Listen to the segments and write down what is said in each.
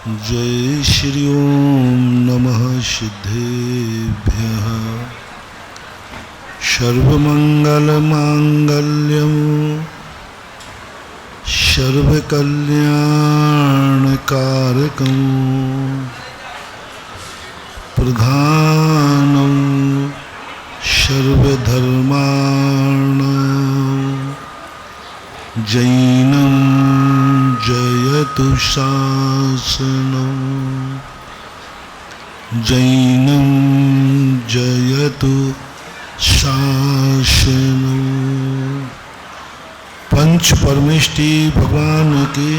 जय श्री ओम नमः सिद्धेभ्यः। सर्वमंगलमांगल्यं सर्वकल्याणकारकं प्रधानं सर्वधर्माणां जैनं जयतु शासनं जैनं जयतु शासनं। पंच परमेष्टि भगवान के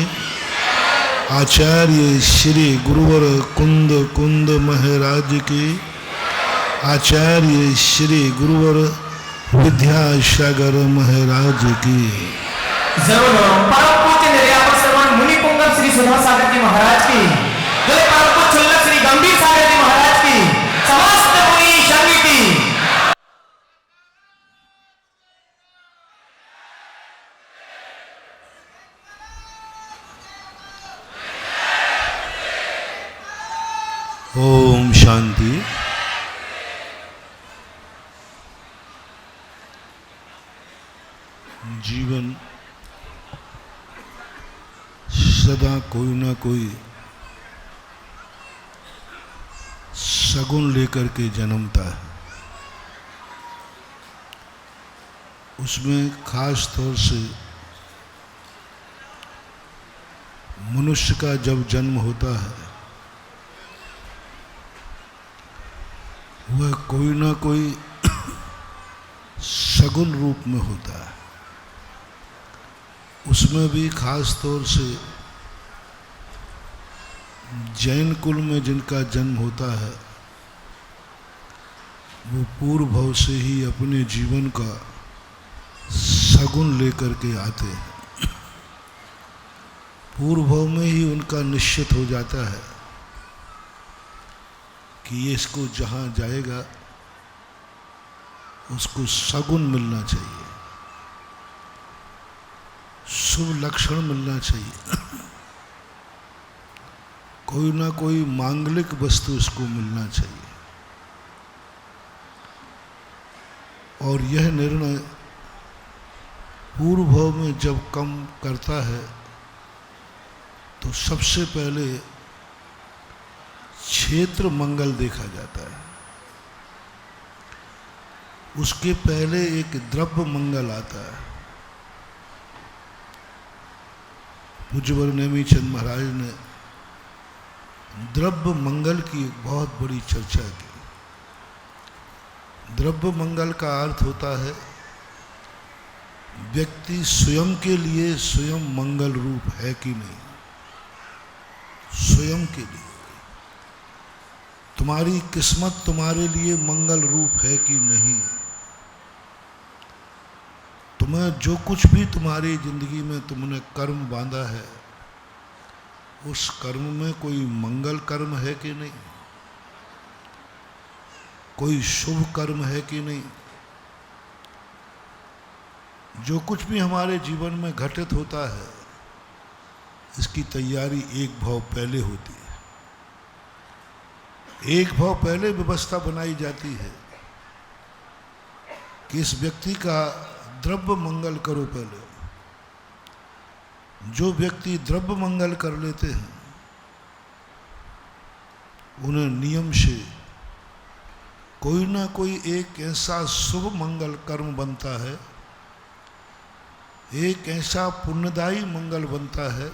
आचार्य श्री गुरुवर कुंद कुंद महाराज के आचार्य श्री गुरुवर विद्यासागर महाराज की जरूर परम पूज्य निर्यापक श्रवण मुनि पुंगव श्री सुधा सागर जी महाराज की, जय परम पूज्य चुल्लक श्री गंभीर सागर जी महाराज की, समस्त मुनि संघ की। ओम शांति। जीवन सदा कोई ना कोई सगुन लेकर के जन्मता है। उसमें खास तौर से मनुष्य का जब जन्म होता है वह कोई ना कोई सगुन रूप में होता है। उसमें भी खास तौर से जैन कुल में जिनका जन्म होता है वो पूर्व भव से ही अपने जीवन का सगुन लेकर के आते हैं। पूर्व भव में ही उनका निश्चित हो जाता है कि ये इसको जहाँ जाएगा उसको सगुन मिलना चाहिए, शुभ लक्षण मिलना चाहिए, कोई ना कोई मांगलिक वस्तु इसको मिलना चाहिए। और यह निर्णय पूर्व भव में जब कम करता है तो सबसे पहले क्षेत्र मंगल देखा जाता है। उसके पहले एक द्रव्य मंगल आता है। पूज्यवर नेमीचंद महाराज ने द्रव्य मंगल की एक बहुत बड़ी चर्चा की। द्रव्य मंगल का अर्थ होता है व्यक्ति स्वयं के लिए स्वयं मंगल रूप है कि नहीं। स्वयं के लिए तुम्हारी किस्मत तुम्हारे लिए मंगल रूप है कि नहीं। तुम्हें जो कुछ भी तुम्हारी जिंदगी में तुमने कर्म बांधा है उस कर्म में कोई मंगल कर्म है कि नहीं, कोई शुभ कर्म है कि नहीं। जो कुछ भी हमारे जीवन में घटित होता है इसकी तैयारी एक भाव पहले होती है। एक भाव पहले व्यवस्था बनाई जाती है कि इस व्यक्ति का द्रव्य मंगल करो। पहले जो व्यक्ति द्रव्य मंगल कर लेते हैं उन्हें नियम से कोई ना कोई एक ऐसा शुभ मंगल कर्म बनता है, एक ऐसा पुण्यदायी मंगल बनता है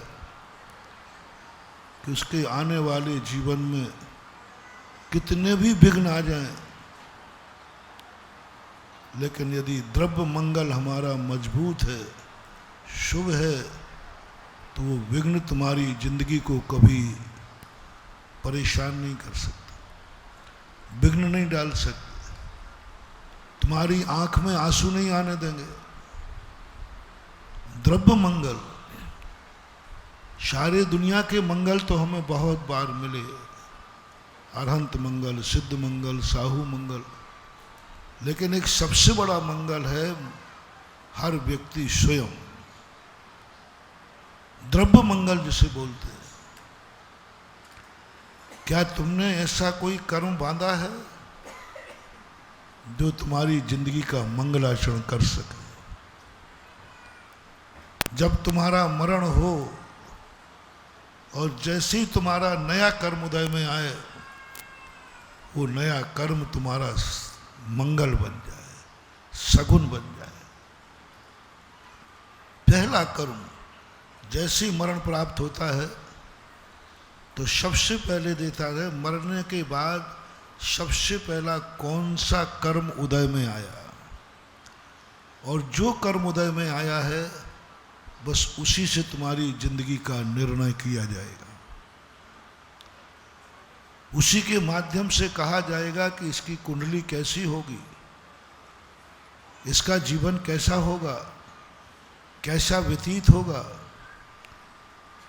कि उसके आने वाले जीवन में कितने भी विघ्न आ जाएं, लेकिन यदि द्रव्य मंगल हमारा मजबूत है, शुभ है, तो वो विघ्न तुम्हारी जिंदगी को कभी परेशान नहीं कर सकते, विघ्न नहीं डाल सकते, तुम्हारी आंख में आंसू नहीं आने देंगे। द्रव्य मंगल, सारे दुनिया के मंगल तो हमें बहुत बार मिले, अरहंत मंगल, सिद्ध मंगल, साहू मंगल, लेकिन एक सबसे बड़ा मंगल है हर व्यक्ति स्वयं द्रव्य मंगल जिसे बोलते हैं। क्या तुमने ऐसा कोई कर्म बांधा है जो तुम्हारी जिंदगी का मंगलाचरण कर सके? जब तुम्हारा मरण हो और जैसे ही तुम्हारा नया कर्म उदय में आए, वो नया कर्म तुम्हारा मंगल बन जाए, सगुन बन जाए। पहला कर्म जैसे ही मरण प्राप्त होता है तो सबसे पहले देता है, मरने के बाद सबसे पहला कौन सा कर्म उदय में आया, और जो कर्म उदय में आया है बस उसी से तुम्हारी जिंदगी का निर्णय किया जाएगा। उसी के माध्यम से कहा जाएगा कि इसकी कुंडली कैसी होगी, इसका जीवन कैसा होगा, कैसा व्यतीत होगा।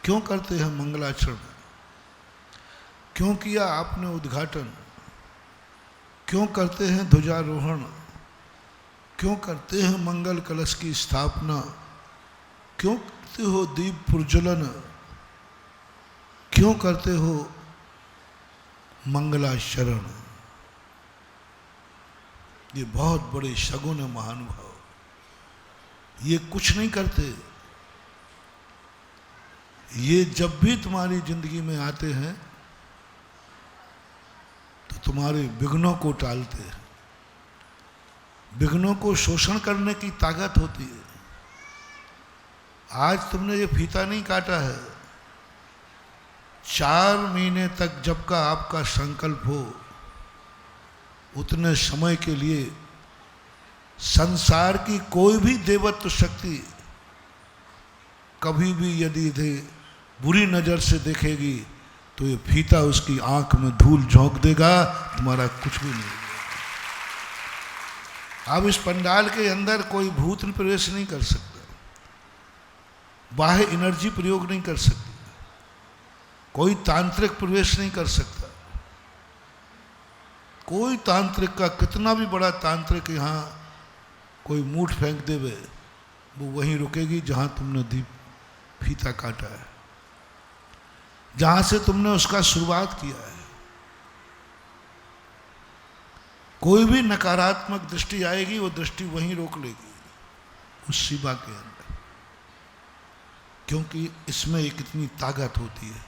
क्यों करते हैं मंगलाचरण? क्यों किया आपने उद्घाटन? क्यों करते हैं ध्वजारोहण? क्यों करते हैं मंगल कलश की स्थापना? क्यों करते हो दीप प्रज्वलन? क्यों करते हो मंगलाचरण? ये बहुत बड़े शगुन है महानुभाव। ये कुछ नहीं करते, ये जब भी तुम्हारी जिंदगी में आते हैं तो तुम्हारे विघ्नों को टालते हैं। विघ्नों को शोषण करने की ताकत होती है। आज तुमने ये फीता नहीं काटा है, 4 महीने तक जब का आपका संकल्प हो, उतने समय के लिए संसार की कोई भी देवत्व शक्ति कभी भी यदि बुरी नजर से देखेगी तो ये फीता उसकी आंख में धूल झोंक देगा, तुम्हारा कुछ भी नहीं होगा। अब इस पंडाल के अंदर कोई भूत प्रवेश नहीं कर सकता, बाह्य एनर्जी प्रयोग नहीं कर सकती, कोई तांत्रिक प्रवेश नहीं कर सकता। कोई तांत्रिक का कितना भी बड़ा तांत्रिक यहाँ कोई मूठ फेंक देवे, वो वहीं रुकेगी जहाँ तुमने दीप फीता काटा है, जहाँ से तुमने उसका शुरुआत किया है। कोई भी नकारात्मक दृष्टि आएगी, वो दृष्टि वहीं रोक लेगी उस शिवा के अंदर, क्योंकि इसमें एक इतनी ताकत होती है।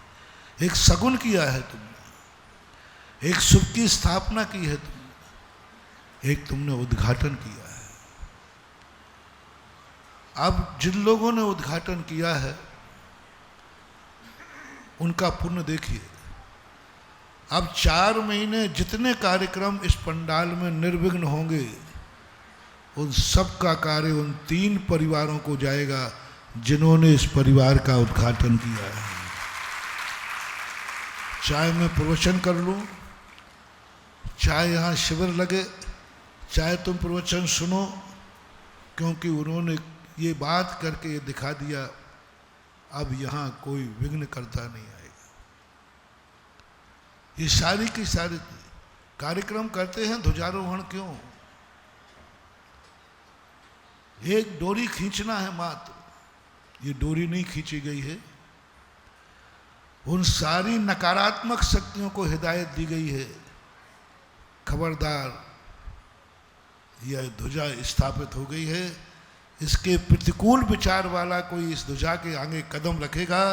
एक सगुन किया है तुमने, एक शुभ की स्थापना की है तुमने, एक तुमने उद्घाटन किया है। अब जिन लोगों ने उद्घाटन किया है उनका पुण्य देखिए। अब 4 महीने जितने कार्यक्रम इस पंडाल में निर्विघ्न होंगे, उन सब का कार्य उन 3 परिवारों को जाएगा जिन्होंने इस परिवार का उद्घाटन किया है। चाहे मैं प्रवचन कर लूं, चाहे यहाँ शिविर लगे, चाहे तुम प्रवचन सुनो, क्योंकि उन्होंने ये बात करके ये दिखा दिया, अब यहाँ कोई विघ्न करता नहीं आएगा। ये सारी की सारी कार्यक्रम करते हैं ध्वजारोहण क्यों? एक डोरी खींचना है मात्र, ये डोरी नहीं खींची गई है। उन सारी नकारात्मक शक्तियों को हिदायत दी गई है, खबरदार, यह ध्वजा स्थापित हो गई है, इसके प्रतिकूल विचार वाला कोई इस ध्वजा के आगे कदम रखेगा,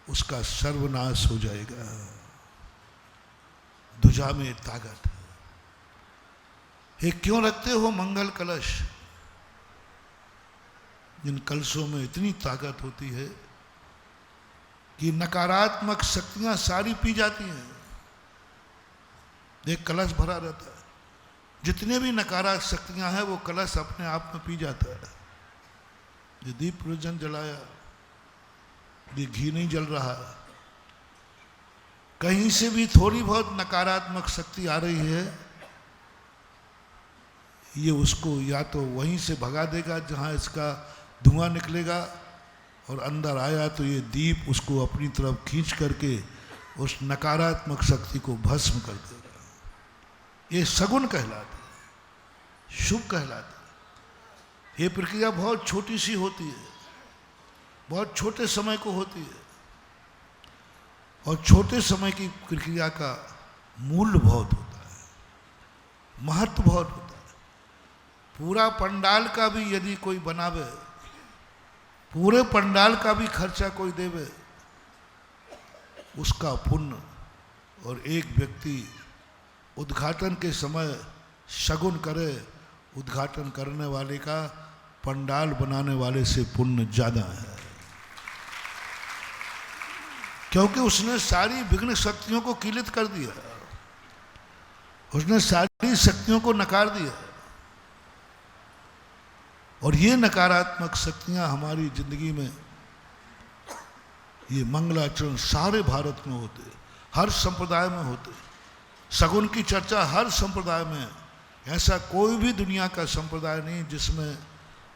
उसका सर्वनाश हो जाएगा। ध्वजा में ताकत है। ये क्यों रखते हो मंगल कलश? जिन कलशों में इतनी ताकत होती है कि नकारात्मक शक्तियां सारी पी जाती हैं। एक कलश भरा रहता है, जितने भी नकारात्मक शक्तियां हैं वो कलश अपने आप में पी जाता है। ये दीप प्रज्वलन जलाया, ये घी नहीं जल रहा, कहीं से भी थोड़ी बहुत नकारात्मक शक्ति आ रही है, ये उसको या तो वहीं से भगा देगा जहां इसका धुआं निकलेगा, और अंदर आया तो ये दीप उसको अपनी तरफ खींच करके उस नकारात्मक शक्ति को भस्म कर देगा। ये सगुन कहलाते हैं, शुभ कहलाते हैं। ये प्रक्रिया बहुत छोटी सी होती है, बहुत छोटे समय को होती है, और छोटे समय की प्रक्रिया का मूल्य बहुत होता है, महत्व बहुत होता है। पूरा पंडाल का भी यदि कोई बनावे, पूरे पंडाल का भी खर्चा कोई देवे, उसका पुण्य, और एक व्यक्ति उद्घाटन के समय शगुन करे, उद्घाटन करने वाले का पंडाल बनाने वाले से पुण्य ज्यादा है, क्योंकि उसने सारी विघ्न शक्तियों को कीलित कर दिया, उसने सारी शक्तियों को नकार दिया। और ये नकारात्मक शक्तियां हमारी जिंदगी में, ये मंगलाचरण सारे भारत में होते, हर संप्रदाय में होते। शगुन की चर्चा हर संप्रदाय में, ऐसा कोई भी दुनिया का संप्रदाय नहीं जिसमें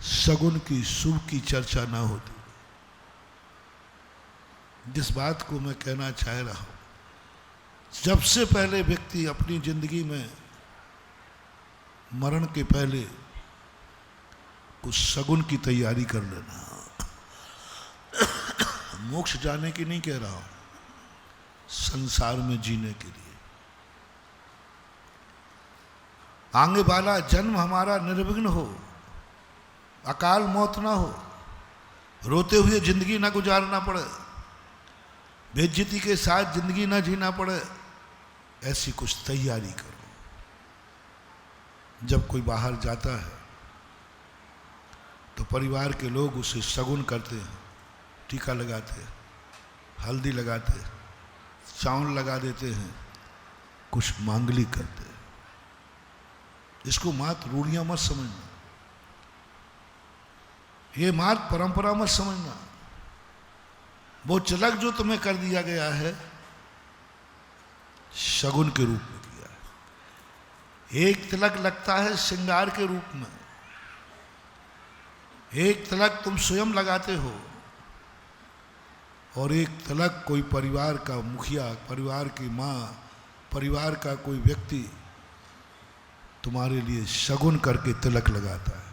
शगुन की शुभ की चर्चा ना होती। जिस बात को मैं कहना चाह रहा हूं, जब से पहले व्यक्ति अपनी जिंदगी में मरण के पहले कुछ शगुन की तैयारी कर लेना, मोक्ष जाने की नहीं कह रहा हूं, संसार में जीने के लिए। आगे वाला जन्म हमारा निर्विघ्न हो, अकाल मौत ना हो, रोते हुए जिंदगी ना गुजारना पड़े, बेइज्जती के साथ जिंदगी ना जीना पड़े, ऐसी कुछ तैयारी करो। जब कोई बाहर जाता है तो परिवार के लोग उसे शगुन करते हैं, टीका लगाते हैं, हल्दी लगाते हैं, चावल लगा देते हैं, कुछ मांगलिक करते हैं। इसको मात्र रूढ़ियां मत समझना, ये मात्र परंपरा मत समझना। वो तिलक जो तुम्हें कर दिया गया है, शगुन के रूप में किया है। एक तिलक लगता है श्रृंगार के रूप में, एक तिलक तुम स्वयं लगाते हो, और एक तिलक कोई परिवार का मुखिया, परिवार की माँ, परिवार का कोई व्यक्ति तुम्हारे लिए शगुन करके तिलक लगाता है।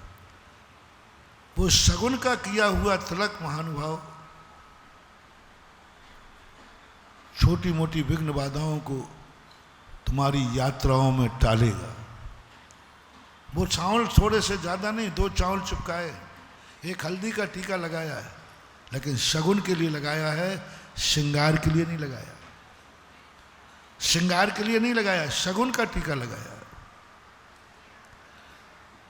वो शगुन का किया हुआ तिलक महानुभाव छोटी मोटी विघ्न बाधाओं को तुम्हारी यात्राओं में टालेगा। वो चावल थोड़े से ज़्यादा नहीं, 2 चावल चिपकाए, एक हल्दी का टीका लगाया है, लेकिन शगुन के लिए लगाया है, श्रृंगार के लिए नहीं लगाया। श्रृंगार के लिए नहीं लगाया, शगुन का टीका लगाया।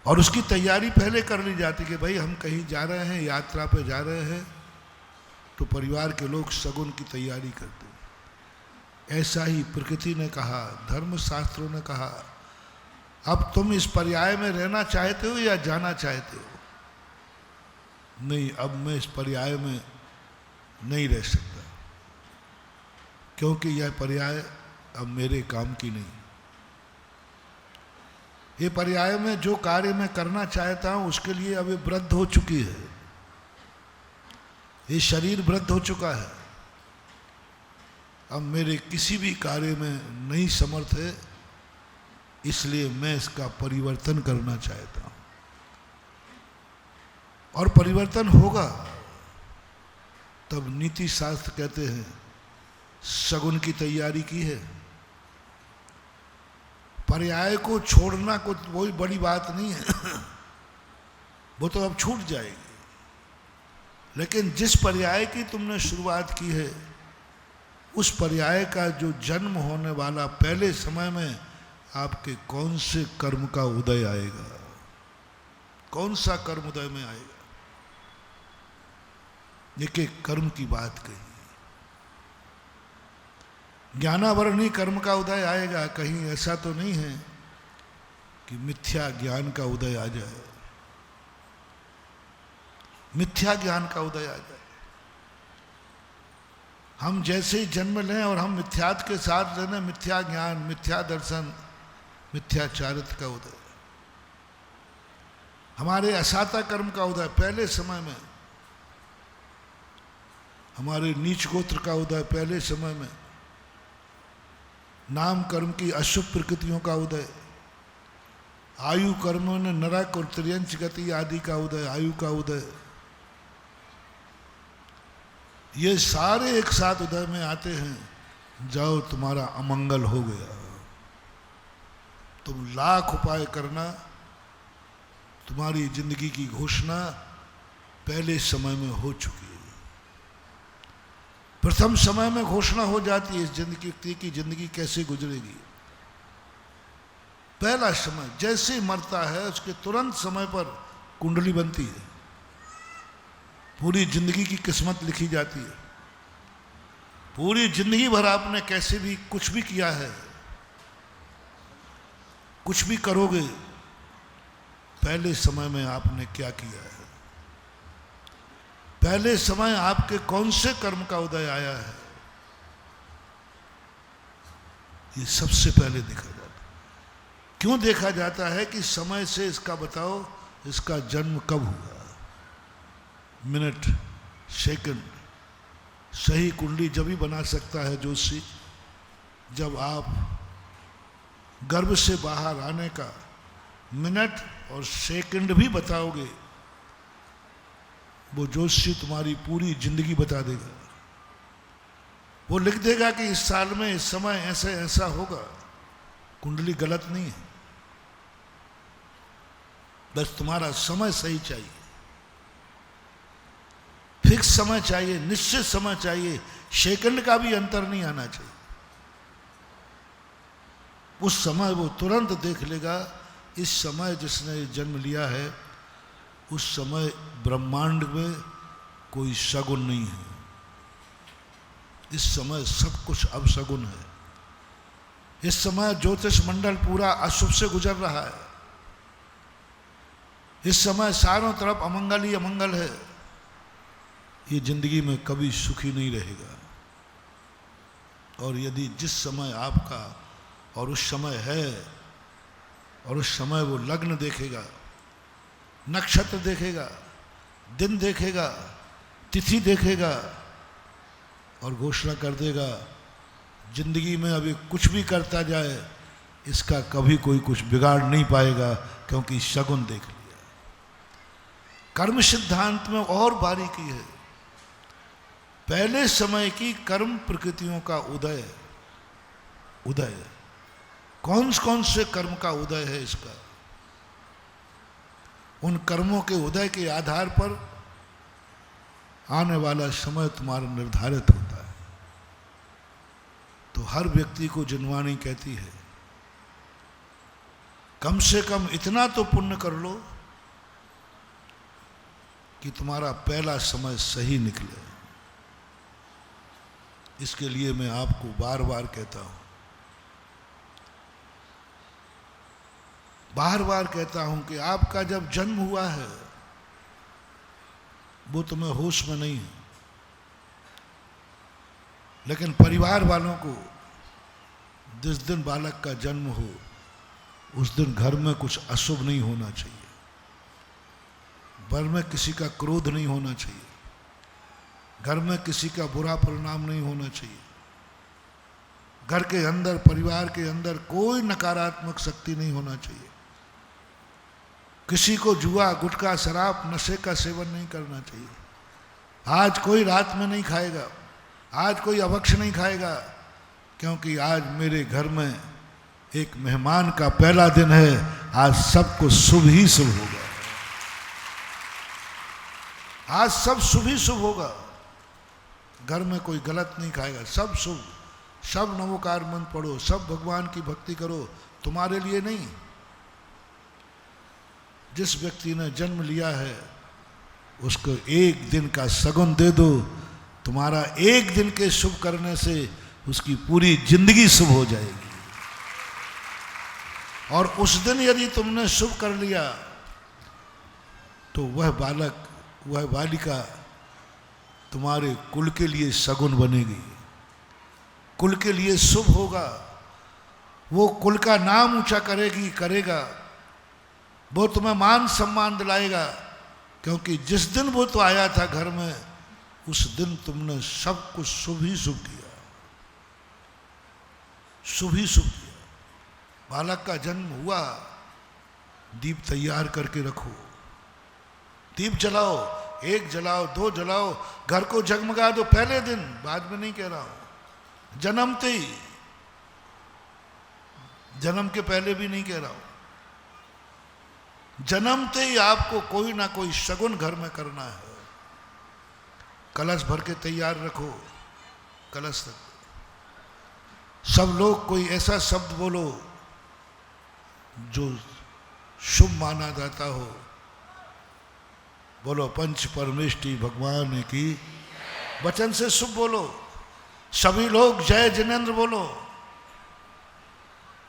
और उसकी तैयारी पहले कर ली जाती कि भाई हम कहीं जा रहे हैं, यात्रा पे जा रहे हैं, तो परिवार के लोग शगुन की तैयारी करते। ऐसा ही प्रकृति ने कहा, धर्मशास्त्रों ने कहा, अब तुम इस पर्याय में रहना चाहते हो या जाना चाहते हो? नहीं, अब मैं इस पर्याय में नहीं रह सकता, क्योंकि यह पर्याय अब मेरे काम की नहीं। ये पर्याय में जो कार्य मैं करना चाहता हूं उसके लिए अब ये वृद्ध हो चुकी है, ये शरीर वृद्ध हो चुका है, अब मेरे किसी भी कार्य में नहीं समर्थ है, इसलिए मैं इसका परिवर्तन करना चाहता हूं। और परिवर्तन होगा तब नीति शास्त्र कहते हैं शगुन की तैयारी की है। पर्याय को छोड़ना कोई कोई बड़ी बात नहीं है, वो तो अब छूट जाएगी, लेकिन जिस पर्याय की तुमने शुरुआत की है, उस पर्याय का जो जन्म होने वाला पहले समय में आपके कौन से कर्म का उदय आएगा, कौन सा कर्म उदय में आएगा, एक एक कर्म की बात कही। ज्ञानावरणी कर्म का उदय आएगा, कहीं ऐसा तो नहीं है कि मिथ्या ज्ञान का उदय आ जाए, मिथ्या ज्ञान का उदय आ जाए। हम जैसे ही जन्म लें और हम मिथ्यात्व के साथ रहने, मिथ्या ज्ञान, मिथ्या दर्शन, मिथ्याचारित्र का उदय, हमारे असाता कर्म का उदय पहले समय में, हमारे नीच गोत्र का उदय पहले समय में, नाम कर्म की अशुभ प्रकृतियों का उदय, आयु कर्मों ने नरक और त्रियंच गति आदि का उदय, आयु का उदय, ये सारे एक साथ उदय में आते हैं जाओ तुम्हारा अमंगल हो गया। तुम लाख उपाय करना, तुम्हारी जिंदगी की घोषणा पहले समय में हो चुकी है। प्रथम समय में घोषणा हो जाती है इस जिंदगी की जिंदगी कैसे गुजरेगी। पहला समय जैसे ही मरता है उसके तुरंत समय पर कुंडली बनती है, पूरी जिंदगी की किस्मत लिखी जाती है। पूरी जिंदगी भर आपने कैसे भी कुछ भी किया है, कुछ भी करोगे, पहले समय में आपने क्या किया है, पहले समय आपके कौन से कर्म का उदय आया है, ये सबसे पहले देखा जाता है। क्यों देखा जाता है कि समय से इसका बताओ, इसका जन्म कब हुआ, मिनट, सेकंड। सही कुंडली जब ही बना सकता है ज्योतिषी जब आप गर्भ से बाहर आने का मिनट और सेकंड भी बताओगे। वो ज्योतिषी तुम्हारी पूरी जिंदगी बता देगा। वो लिख देगा कि इस साल में इस समय ऐसे ऐसा होगा। कुंडली गलत नहीं है, बस तुम्हारा समय सही चाहिए, फिक्स समय चाहिए, निश्चित समय चाहिए, सेकंड का भी अंतर नहीं आना चाहिए। उस समय वो तुरंत देख लेगा इस समय जिसने जन्म लिया है उस समय ब्रह्मांड में कोई शगुन नहीं है, इस समय सब कुछ अपशगुन है। इस समय ज्योतिष मंडल पूरा अशुभ से गुजर रहा है। इस समय चारों तरफ अमंगल ही अमंगल है। ये जिंदगी में कभी सुखी नहीं रहेगा। और यदि जिस समय आपका और उस समय है और उस समय वो लग्न देखेगा, नक्षत्र देखेगा, दिन देखेगा, तिथि देखेगा और घोषणा कर देगा जिंदगी में अभी कुछ भी करता जाए इसका कभी कोई कुछ बिगाड़ नहीं पाएगा, क्योंकि शगुन देख लिया। कर्म सिद्धांत में और बारीकी है। पहले समय की कर्म प्रकृतियों का उदय कौन से कर्म का उदय है इसका, उन कर्मों के उदय के आधार पर आने वाला समय तुम्हारा निर्धारित होता है। तो हर व्यक्ति को जिनवाणी कहती है कम से कम इतना तो पुण्य कर लो कि तुम्हारा पहला समय सही निकले। इसके लिए मैं आपको बार बार कहता हूं, बार बार कहता हूं कि आपका जब जन्म हुआ है वो तुम्हें होश में नहीं है, लेकिन परिवार वालों को जिस दिन बालक का जन्म हो उस दिन घर में कुछ अशुभ नहीं होना चाहिए, घर में किसी का क्रोध नहीं होना चाहिए, घर में किसी का बुरा परिणाम नहीं होना चाहिए, घर के अंदर परिवार के अंदर कोई नकारात्मक शक्ति नहीं होना चाहिए, किसी को जुआ गुटखा शराब नशे का सेवन नहीं करना चाहिए। आज कोई रात में नहीं खाएगा, आज कोई अभक्ष नहीं खाएगा, क्योंकि आज मेरे घर में एक मेहमान का पहला दिन है, आज सब कुछ शुभ ही शुभ होगा, आज सब शुभ ही शुभ होगा। घर में कोई गलत नहीं खाएगा, सब शुभ, सब नमोकार मंत्र पढ़ो, सब भगवान की भक्ति करो, तुम्हारे लिए नहीं। जिस व्यक्ति ने जन्म लिया है उसको एक दिन का शगुन दे दो, तुम्हारा एक दिन के शुभ करने से उसकी पूरी जिंदगी शुभ हो जाएगी। और उस दिन यदि तुमने शुभ कर लिया तो वह बालक, वह बालिका तुम्हारे कुल के लिए शगुन बनेगी, कुल के लिए शुभ होगा, वो कुल का नाम ऊंचा करेगा, वो तुम्हें मान सम्मान दिलाएगा, क्योंकि जिस दिन वो तो आया था घर में उस दिन तुमने सब कुछ शुभ ही शुभ किया, शुभ ही शुभ किया। बालक का जन्म हुआ, दीप तैयार करके रखो, दीप जलाओ, एक जलाओ, दो जलाओ, घर को जगमगा दो पहले दिन, बाद में नहीं कह रहा हूं, जन्मते ही, जन्म के पहले भी नहीं कह रहा हूं, जन्मते ही आपको कोई ना कोई शगुन घर में करना है। कलश भर के तैयार रखो, कलश रखो। सब लोग कोई ऐसा शब्द बोलो जो शुभ माना जाता हो। बोलो पंच परमेष्टि भगवान की, वचन से शुभ बोलो। सभी लोग जय जिनेंद्र बोलो।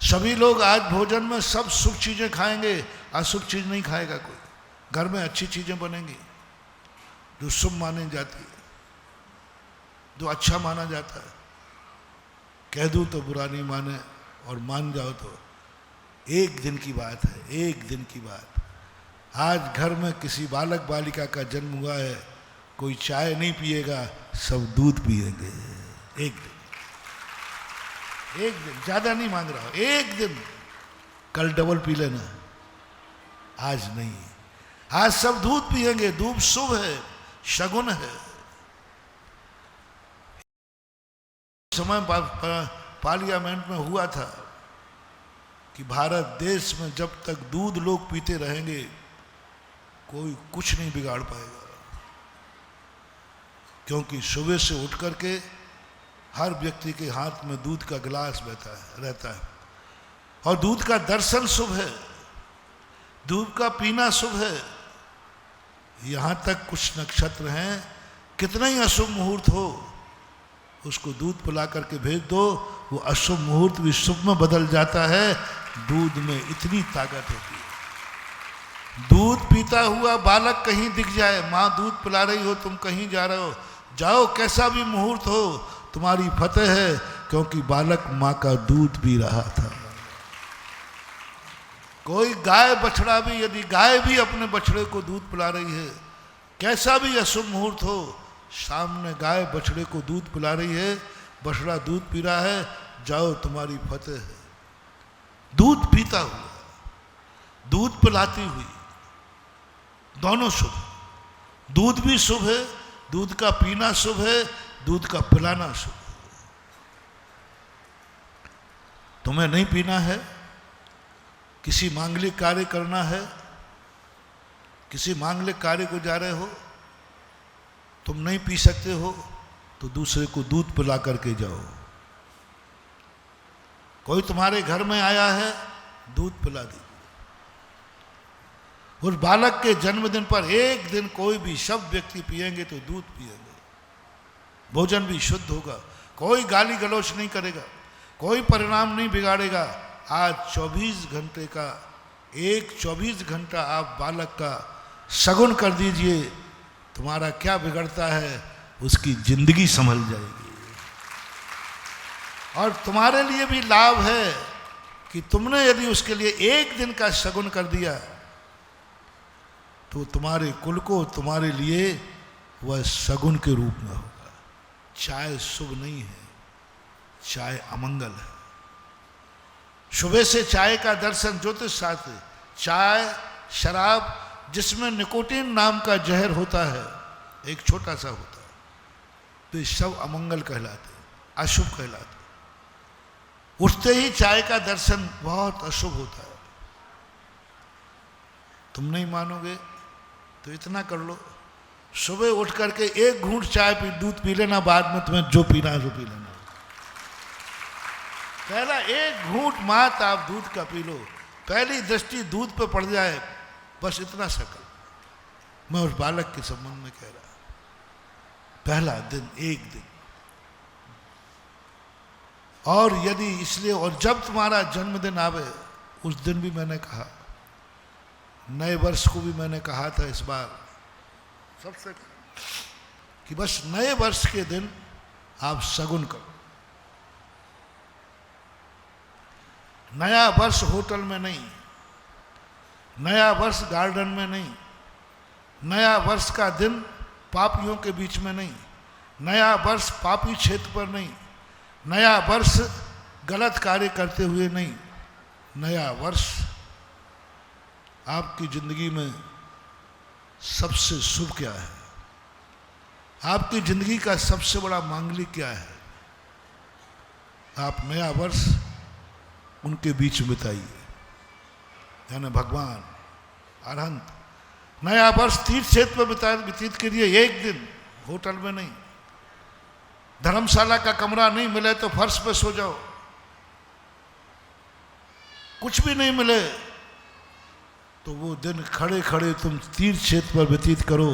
सभी लोग आज भोजन में सब शुभ चीजें खाएंगे, अशुभ चीज नहीं खाएगा कोई। घर में अच्छी चीजें बनेंगी जो शुभ मानी जाती है, जो अच्छा माना जाता है। कह दूं तो बुरा नहीं माने, और मान जाओ तो एक दिन की बात है, एक दिन की बात। आज घर में किसी बालक बालिका का जन्म हुआ है, कोई चाय नहीं पिएगा, सब दूध पिएंगे। एक दिन, एक दिन, ज्यादा नहीं मांग रहा हूं, एक दिन। कल डबल पी लेना, आज नहीं। आज सब दूध पिएंगे। दूध शुभ है, शगुन है। समय पार्लियामेंट में हुआ था कि भारत देश में जब तक दूध लोग पीते रहेंगे कोई कुछ नहीं बिगाड़ पाएगा, क्योंकि सुबह से उठ करके हर व्यक्ति के हाथ में दूध का गिलास रहता है। और दूध का दर्शन शुभ है, दूध का पीना शुभ है। यहां तक कुछ नक्षत्र हैं, कितना ही अशुभ मुहूर्त हो, उसको दूध पिला करके भेज दो, वो अशुभ मुहूर्त भी शुभ में बदल जाता है। दूध में इतनी ताकत होती है। दूध पीता हुआ बालक कहीं दिख जाए, माँ दूध पिला रही हो, तुम कहीं जा रहे हो, जाओ, कैसा भी मुहूर्त हो, तुम्हारी फतेह है, क्योंकि बालक माँ का दूध पी रहा था। कोई गाय बछड़ा भी, यदि गाय भी अपने बछड़े को दूध पिला रही है, कैसा भी अशुभ मुहूर्त हो, सामने गाय बछड़े को दूध पिला रही है, बछड़ा दूध पी रहा है, जाओ, तुम्हारी फतेह है। दूध पीता हुआ, दूध पिलाती हुई, दोनों शुभ। दूध भी शुभ है, दूध का पीना शुभ है, दूध का पिलाना शुभ है। तुम्हें नहीं पीना है, किसी मांगलिक कार्य करना है, किसी मांगलिक कार्य को जा रहे हो, तुम नहीं पी सकते हो, तो दूसरे को दूध पिला करके जाओ। कोई तुम्हारे घर में आया है, दूध पिला दी। उस बालक के जन्मदिन पर एक दिन कोई भी सब व्यक्ति पिएंगे तो दूध पिएंगे, भोजन भी शुद्ध होगा, कोई गाली गलौच नहीं करेगा, कोई परिणाम नहीं बिगाड़ेगा। आज 24 घंटे का, एक 24 घंटा आप बालक का शगुन कर दीजिए, तुम्हारा क्या बिगड़ता है, उसकी जिंदगी संभल जाएगी। और तुम्हारे लिए भी लाभ है कि तुमने यदि उसके लिए एक दिन का शगुन कर दिया, तो तुम्हारे कुल को, तुम्हारे लिए वह शगुन के रूप में होगा। चाय शुभ नहीं है, चाय अमंगल है। सुबह से चाय का दर्शन ज्योतिष शास्त्र, चाय शराब जिसमें निकोटीन नाम का जहर होता है, एक छोटा सा होता है, तो ये सब अमंगल कहलाते, अशुभ कहलाते। उठते ही चाय का दर्शन बहुत अशुभ होता है। तुम नहीं मानोगे तो इतना कर लो, सुबह उठ करके एक घूंट चाय पी, दूध पी लेना, बाद में तुम्हें जो पीना है जो पी लेना। पहला एक घूंट मात आप दूध का पी लो, पहली दृष्टि दूध पे पड़ जाए, बस इतना सकल। मैं उस बालक के संबंध में कह रहा, पहला दिन, एक दिन। और यदि इसलिए, और जब तुम्हारा जन्मदिन आवे, उस दिन भी मैंने कहा, नए वर्ष को भी मैंने कहा था इस बार सबसे, कि बस नए वर्ष के दिन आप शगुन करो। नया वर्ष होटल में नहीं, नया वर्ष गार्डन में नहीं, नया वर्ष का दिन पापियों के बीच में नहीं, नया वर्ष पापी क्षेत्र पर नहीं, नया वर्ष गलत कार्य करते हुए नहीं। नया वर्ष आपकी जिंदगी में सबसे शुभ क्या है, आपकी जिंदगी का सबसे बड़ा मांगलिक क्या है, आप नया वर्ष उनके बीच बिताइए, यानी भगवान अरहंत नया वर्ष तीर्थ क्षेत्र पर व्यतीत करिए। एक दिन होटल में नहीं, धर्मशाला का कमरा नहीं मिले तो फर्श पे सो जाओ, कुछ भी नहीं मिले तो वो दिन खड़े खड़े तुम तीर्थ क्षेत्र पर व्यतीत करो।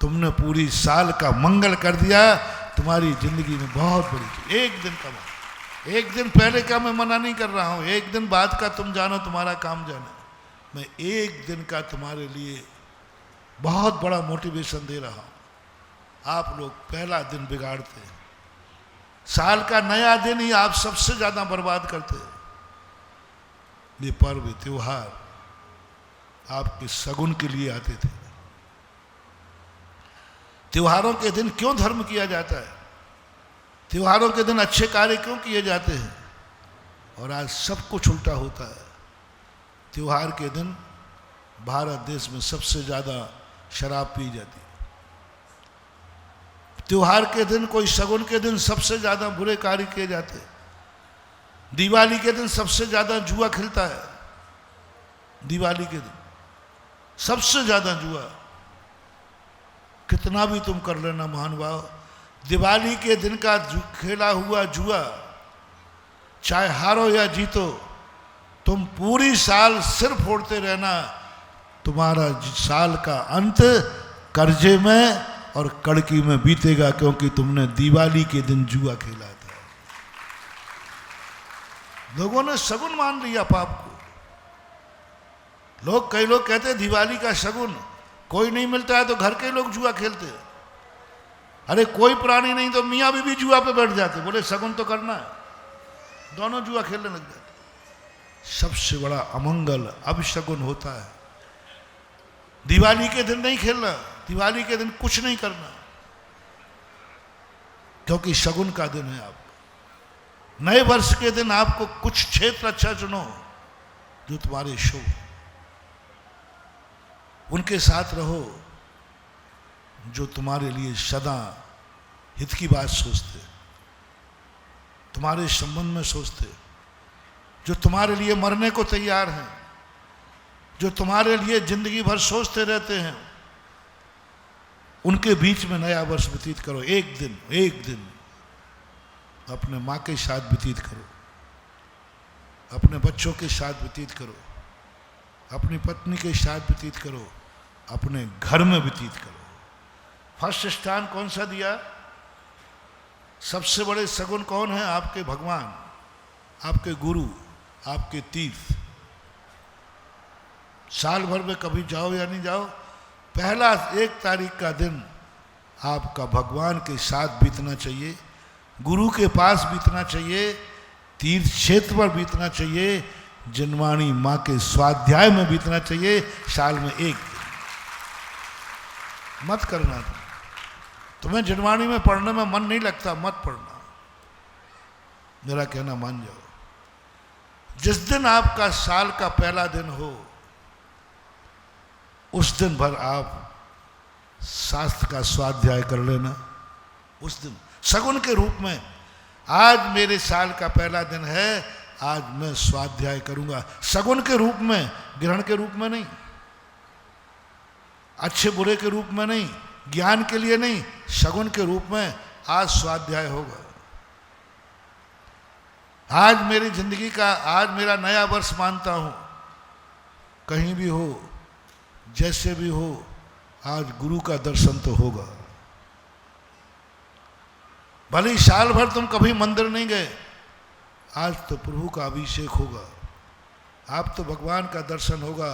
तुमने पूरी साल का मंगल कर दिया, तुम्हारी जिंदगी में बहुत बड़ी चीज। एक दिन का, एक दिन पहले का मैं मना नहीं कर रहा हूं, एक दिन बाद का तुम जानो, तुम्हारा काम जाने। मैं एक दिन का तुम्हारे लिए बहुत बड़ा मोटिवेशन दे रहा हूं। आप लोग पहला दिन बिगाड़ते हैं, साल का नया दिन ही आप सबसे ज्यादा बर्बाद करते हैं। ये पर्व त्योहार आपके सगुन के लिए आते थे। त्योहारों के दिन क्यों धर्म किया जाता है, त्योहारों के दिन अच्छे कार्य क्यों किए जाते हैं, और आज सब कुछ उल्टा होता है। त्योहार के दिन भारत देश में सबसे ज्यादा शराब पी जाती है। त्योहार के दिन, कोई शगुन के दिन सबसे ज्यादा बुरे कार्य किए जाते हैं। दिवाली के दिन सबसे ज्यादा जुआ खिलता है, दिवाली के दिन सबसे ज्यादा जुआ। कितना भी तुम कर लेना महानुभाव, दिवाली के दिन का खेला हुआ जुआ, चाहे हारो या जीतो, तुम पूरी साल सिर फोड़ते रहना, तुम्हारा साल का अंत कर्जे में और कड़की में बीतेगा, क्योंकि तुमने दिवाली के दिन जुआ खेला था। लोगों ने शगुन मान लिया पाप को। कई लोग कहते हैं दिवाली का शगुन, कोई नहीं मिलता है तो घर के लोग जुआ खेलते हैं। अरे कोई प्राणी नहीं तो मियाँ बीवी जुआ पे बैठ जाते, बोले शगुन तो करना है, दोनों जुआ खेलने लग जाते। सबसे बड़ा अमंगल अब शगुन होता है। दिवाली के दिन नहीं खेलना, दिवाली के दिन कुछ नहीं करना, क्योंकि शगुन का दिन है आपका। नए वर्ष के दिन आपको कुछ क्षेत्र अच्छा चुनो जो तुम्हारे शुभ, उनके साथ रहो जो तुम्हारे लिए सदा हित की बात सोचते, तुम्हारे संबंध में सोचते, जो तुम्हारे लिए मरने को तैयार हैं, जो तुम्हारे लिए जिंदगी भर सोचते रहते हैं। उनके बीच में नया वर्ष व्यतीत करो। एक दिन अपने माँ के साथ व्यतीत करो, अपने बच्चों के साथ व्यतीत करो, अपनी पत्नी के साथ व्यतीत करो, अपने घर में व्यतीत करो। फर्स्ट स्थान कौन सा दिया? सबसे बड़े सगुन कौन है? आपके भगवान, आपके गुरु, आपके तीर्थ। साल भर में कभी जाओ या नहीं जाओ, पहला 1 तारीख का दिन आपका भगवान के साथ बीतना चाहिए, गुरु के पास बीतना चाहिए, तीर्थ क्षेत्र पर बीतना चाहिए, जिनवाणी माँ के स्वाध्याय में बीतना चाहिए। साल में 1 दिन मत करना। तुम्हें जिनवाणी में पढ़ने में मन नहीं लगता, मत पढ़ना, मेरा कहना मान जाओ। जिस दिन आपका साल का पहला दिन हो, उस दिन भर आप शास्त्र का स्वाध्याय कर लेना। उस दिन सगुन के रूप में, आज मेरे साल का पहला दिन है, आज मैं स्वाध्याय करूंगा। सगुन के रूप में, ग्रहण के रूप में नहीं, अच्छे बुरे के रूप में नहीं, ज्ञान के लिए नहीं, सगुन के रूप में आज स्वाध्याय होगा। आज मेरी जिंदगी का, आज मेरा नया वर्ष मानता हूं। कहीं भी हो, जैसे भी हो, आज गुरु का दर्शन तो होगा। भले ही साल भर तुम कभी मंदिर नहीं गए, आज तो प्रभु का अभिषेक होगा, आप तो भगवान का दर्शन होगा,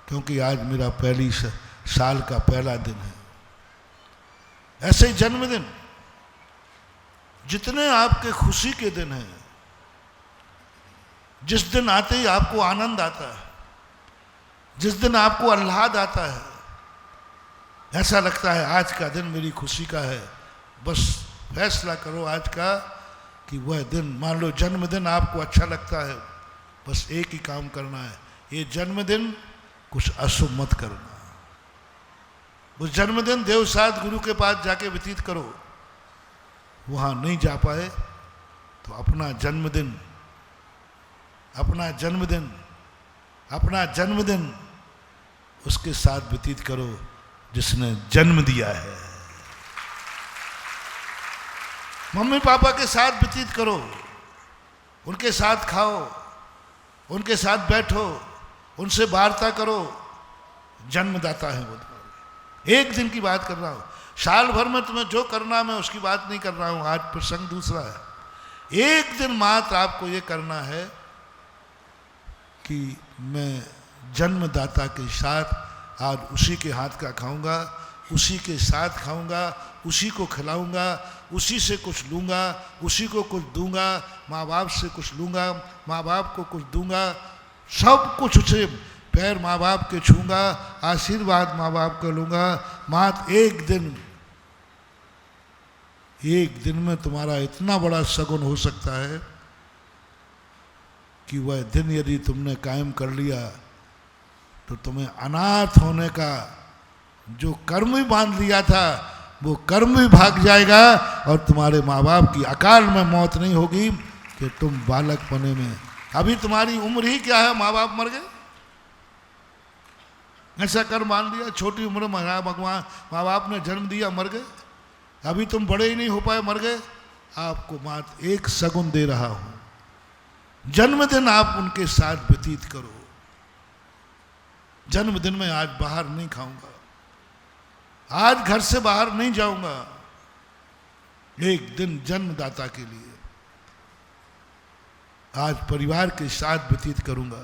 क्योंकि आज मेरा पहली साल का पहला दिन है। ऐसे ही जन्मदिन, जितने आपके खुशी के दिन हैं, जिस दिन आते ही आपको आनंद आता है, जिस दिन आपको आह्लाद आता है, ऐसा लगता है आज का दिन मेरी खुशी का है, बस फैसला करो आज का कि वह दिन, मान लो जन्मदिन आपको अच्छा लगता है, बस एक ही काम करना है, ये जन्मदिन कुछ अशुभ मत करना। उस जन्मदिन देवसाद गुरु के पास जाके व्यतीत करो। वहाँ नहीं जा पाए, तो अपना जन्मदिन उसके साथ व्यतीत करो जिसने जन्म दिया है। मम्मी पापा के साथ व्यतीत करो, उनके साथ खाओ, उनके साथ बैठो, उनसे वार्ता करो। जन्मदाता है वो तुम्हारे। एक दिन की बात कर रहा हूं, साल भर में तुम्हें जो करना मैं उसकी बात नहीं कर रहा हूं, आज प्रसंग दूसरा है। एक दिन मात्र आपको ये करना है कि मैं जन्मदाता के साथ आज उसी के हाथ का खाऊंगा, उसी के साथ खाऊंगा, उसी को खिलाऊंगा, उसी से कुछ लूंगा, उसी को कुछ दूंगा, माँ बाप से कुछ लूंगा, माँ बाप को कुछ दूंगा, सब कुछ उसे पैर माँ बाप के छूंगा, आशीर्वाद माँ बाप का लूंगा। मात्र एक दिन में तुम्हारा इतना बड़ा सगुन हो सकता है कि वह दिन यदि तुमने कायम कर लिया तो तुम्हें अनाथ होने का जो कर्म ही बांध लिया था वो कर्म भी भाग जाएगा और तुम्हारे माँ बाप की अकाल में मौत नहीं होगी कि तुम बालकपने में, अभी तुम्हारी उम्र ही क्या है, माँ बाप मर गए, ऐसा कर्म बांध लिया, छोटी उम्र में भगवान माँ बाप ने जन्म दिया, मर गए, अभी तुम बड़े ही नहीं हो पाए, मर गए। आपको मात्र एक सगुन दे रहा हूं, जन्मदिन आप उनके साथ व्यतीत करो। जन्मदिन में आज बाहर नहीं खाऊंगा, आज घर से बाहर नहीं जाऊंगा, एक दिन जन्मदाता के लिए आज परिवार के साथ व्यतीत करूंगा।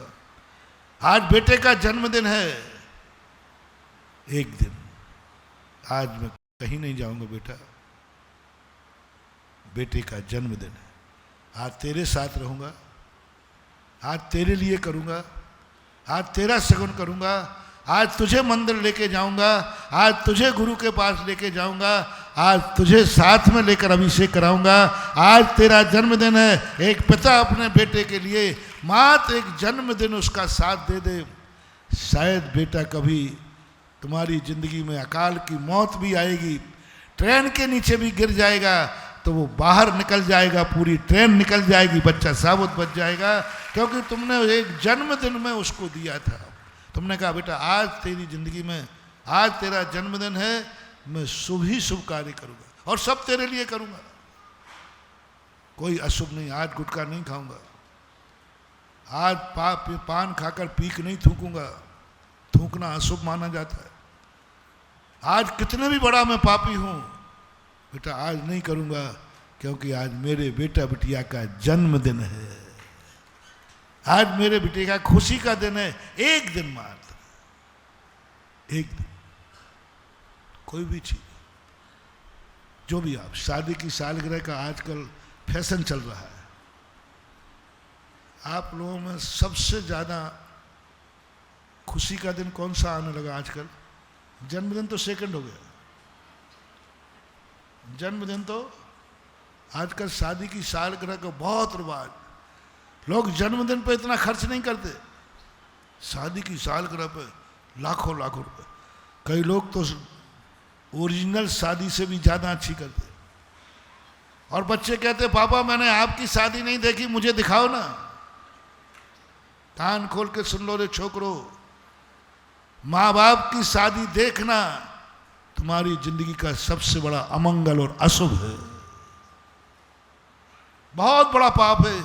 आज बेटे का जन्मदिन है, एक दिन आज मैं कहीं नहीं जाऊंगा बेटा, बेटे का जन्मदिन है, आज तेरे साथ रहूंगा, आज तेरे लिए करूंगा, आज तेरा सगुन करूंगा, आज तुझे मंदिर लेके जाऊंगा, आज तुझे गुरु के पास लेके जाऊंगा, आज तुझे साथ में लेकर अभिषेक कराऊंगा। आज तेरा जन्मदिन है। एक पिता अपने बेटे के लिए मात्र एक जन्मदिन उसका साथ दे दे, शायद बेटा कभी तुम्हारी जिंदगी में अकाल की मौत भी आएगी, ट्रेन के नीचे भी गिर जाएगा तो वो बाहर निकल जाएगा, पूरी ट्रेन निकल जाएगी, बच्चा साबुत बच जाएगा, क्योंकि तुमने एक जन्मदिन में उसको दिया था। तुमने कहा बेटा आज तेरी जिंदगी में, आज तेरा जन्मदिन है, मैं शुभ ही शुभ कार्य करूंगा और सब तेरे लिए करूंगा, कोई अशुभ नहीं। आज गुटखा नहीं खाऊंगा, आज पान खाकर पीक नहीं थूकूंगा, थूकना अशुभ माना जाता है। आज कितने भी बड़ा मैं पापी हूं बेटा, आज नहीं करूंगा, क्योंकि आज मेरे बेटा बिटिया का जन्मदिन है, आज मेरे बेटे का खुशी का दिन है। एक दिन मात्र, एक दिन, कोई भी चीज, जो भी आप, शादी की सालगिरह का आजकल फैशन चल रहा है, आप लोगों में सबसे ज्यादा खुशी का दिन कौन सा आने लगा आजकल? जन्मदिन तो सेकंड हो गया, जन्मदिन तो आजकल शादी की सालगिरह का बहुत रिवाज। लोग जन्मदिन पे इतना खर्च नहीं करते, शादी की सालगिरह पे लाखों लाखों रुपए। कई लोग तो ओरिजिनल शादी से भी ज्यादा अच्छी करते। और बच्चे कहते पापा मैंने आपकी शादी नहीं देखी, मुझे दिखाओ ना। कान खोल के सुन लो रे छोकरो, माँ बाप की शादी देखना तुम्हारी जिंदगी का सबसे बड़ा अमंगल और अशुभ है, बहुत बड़ा पाप है।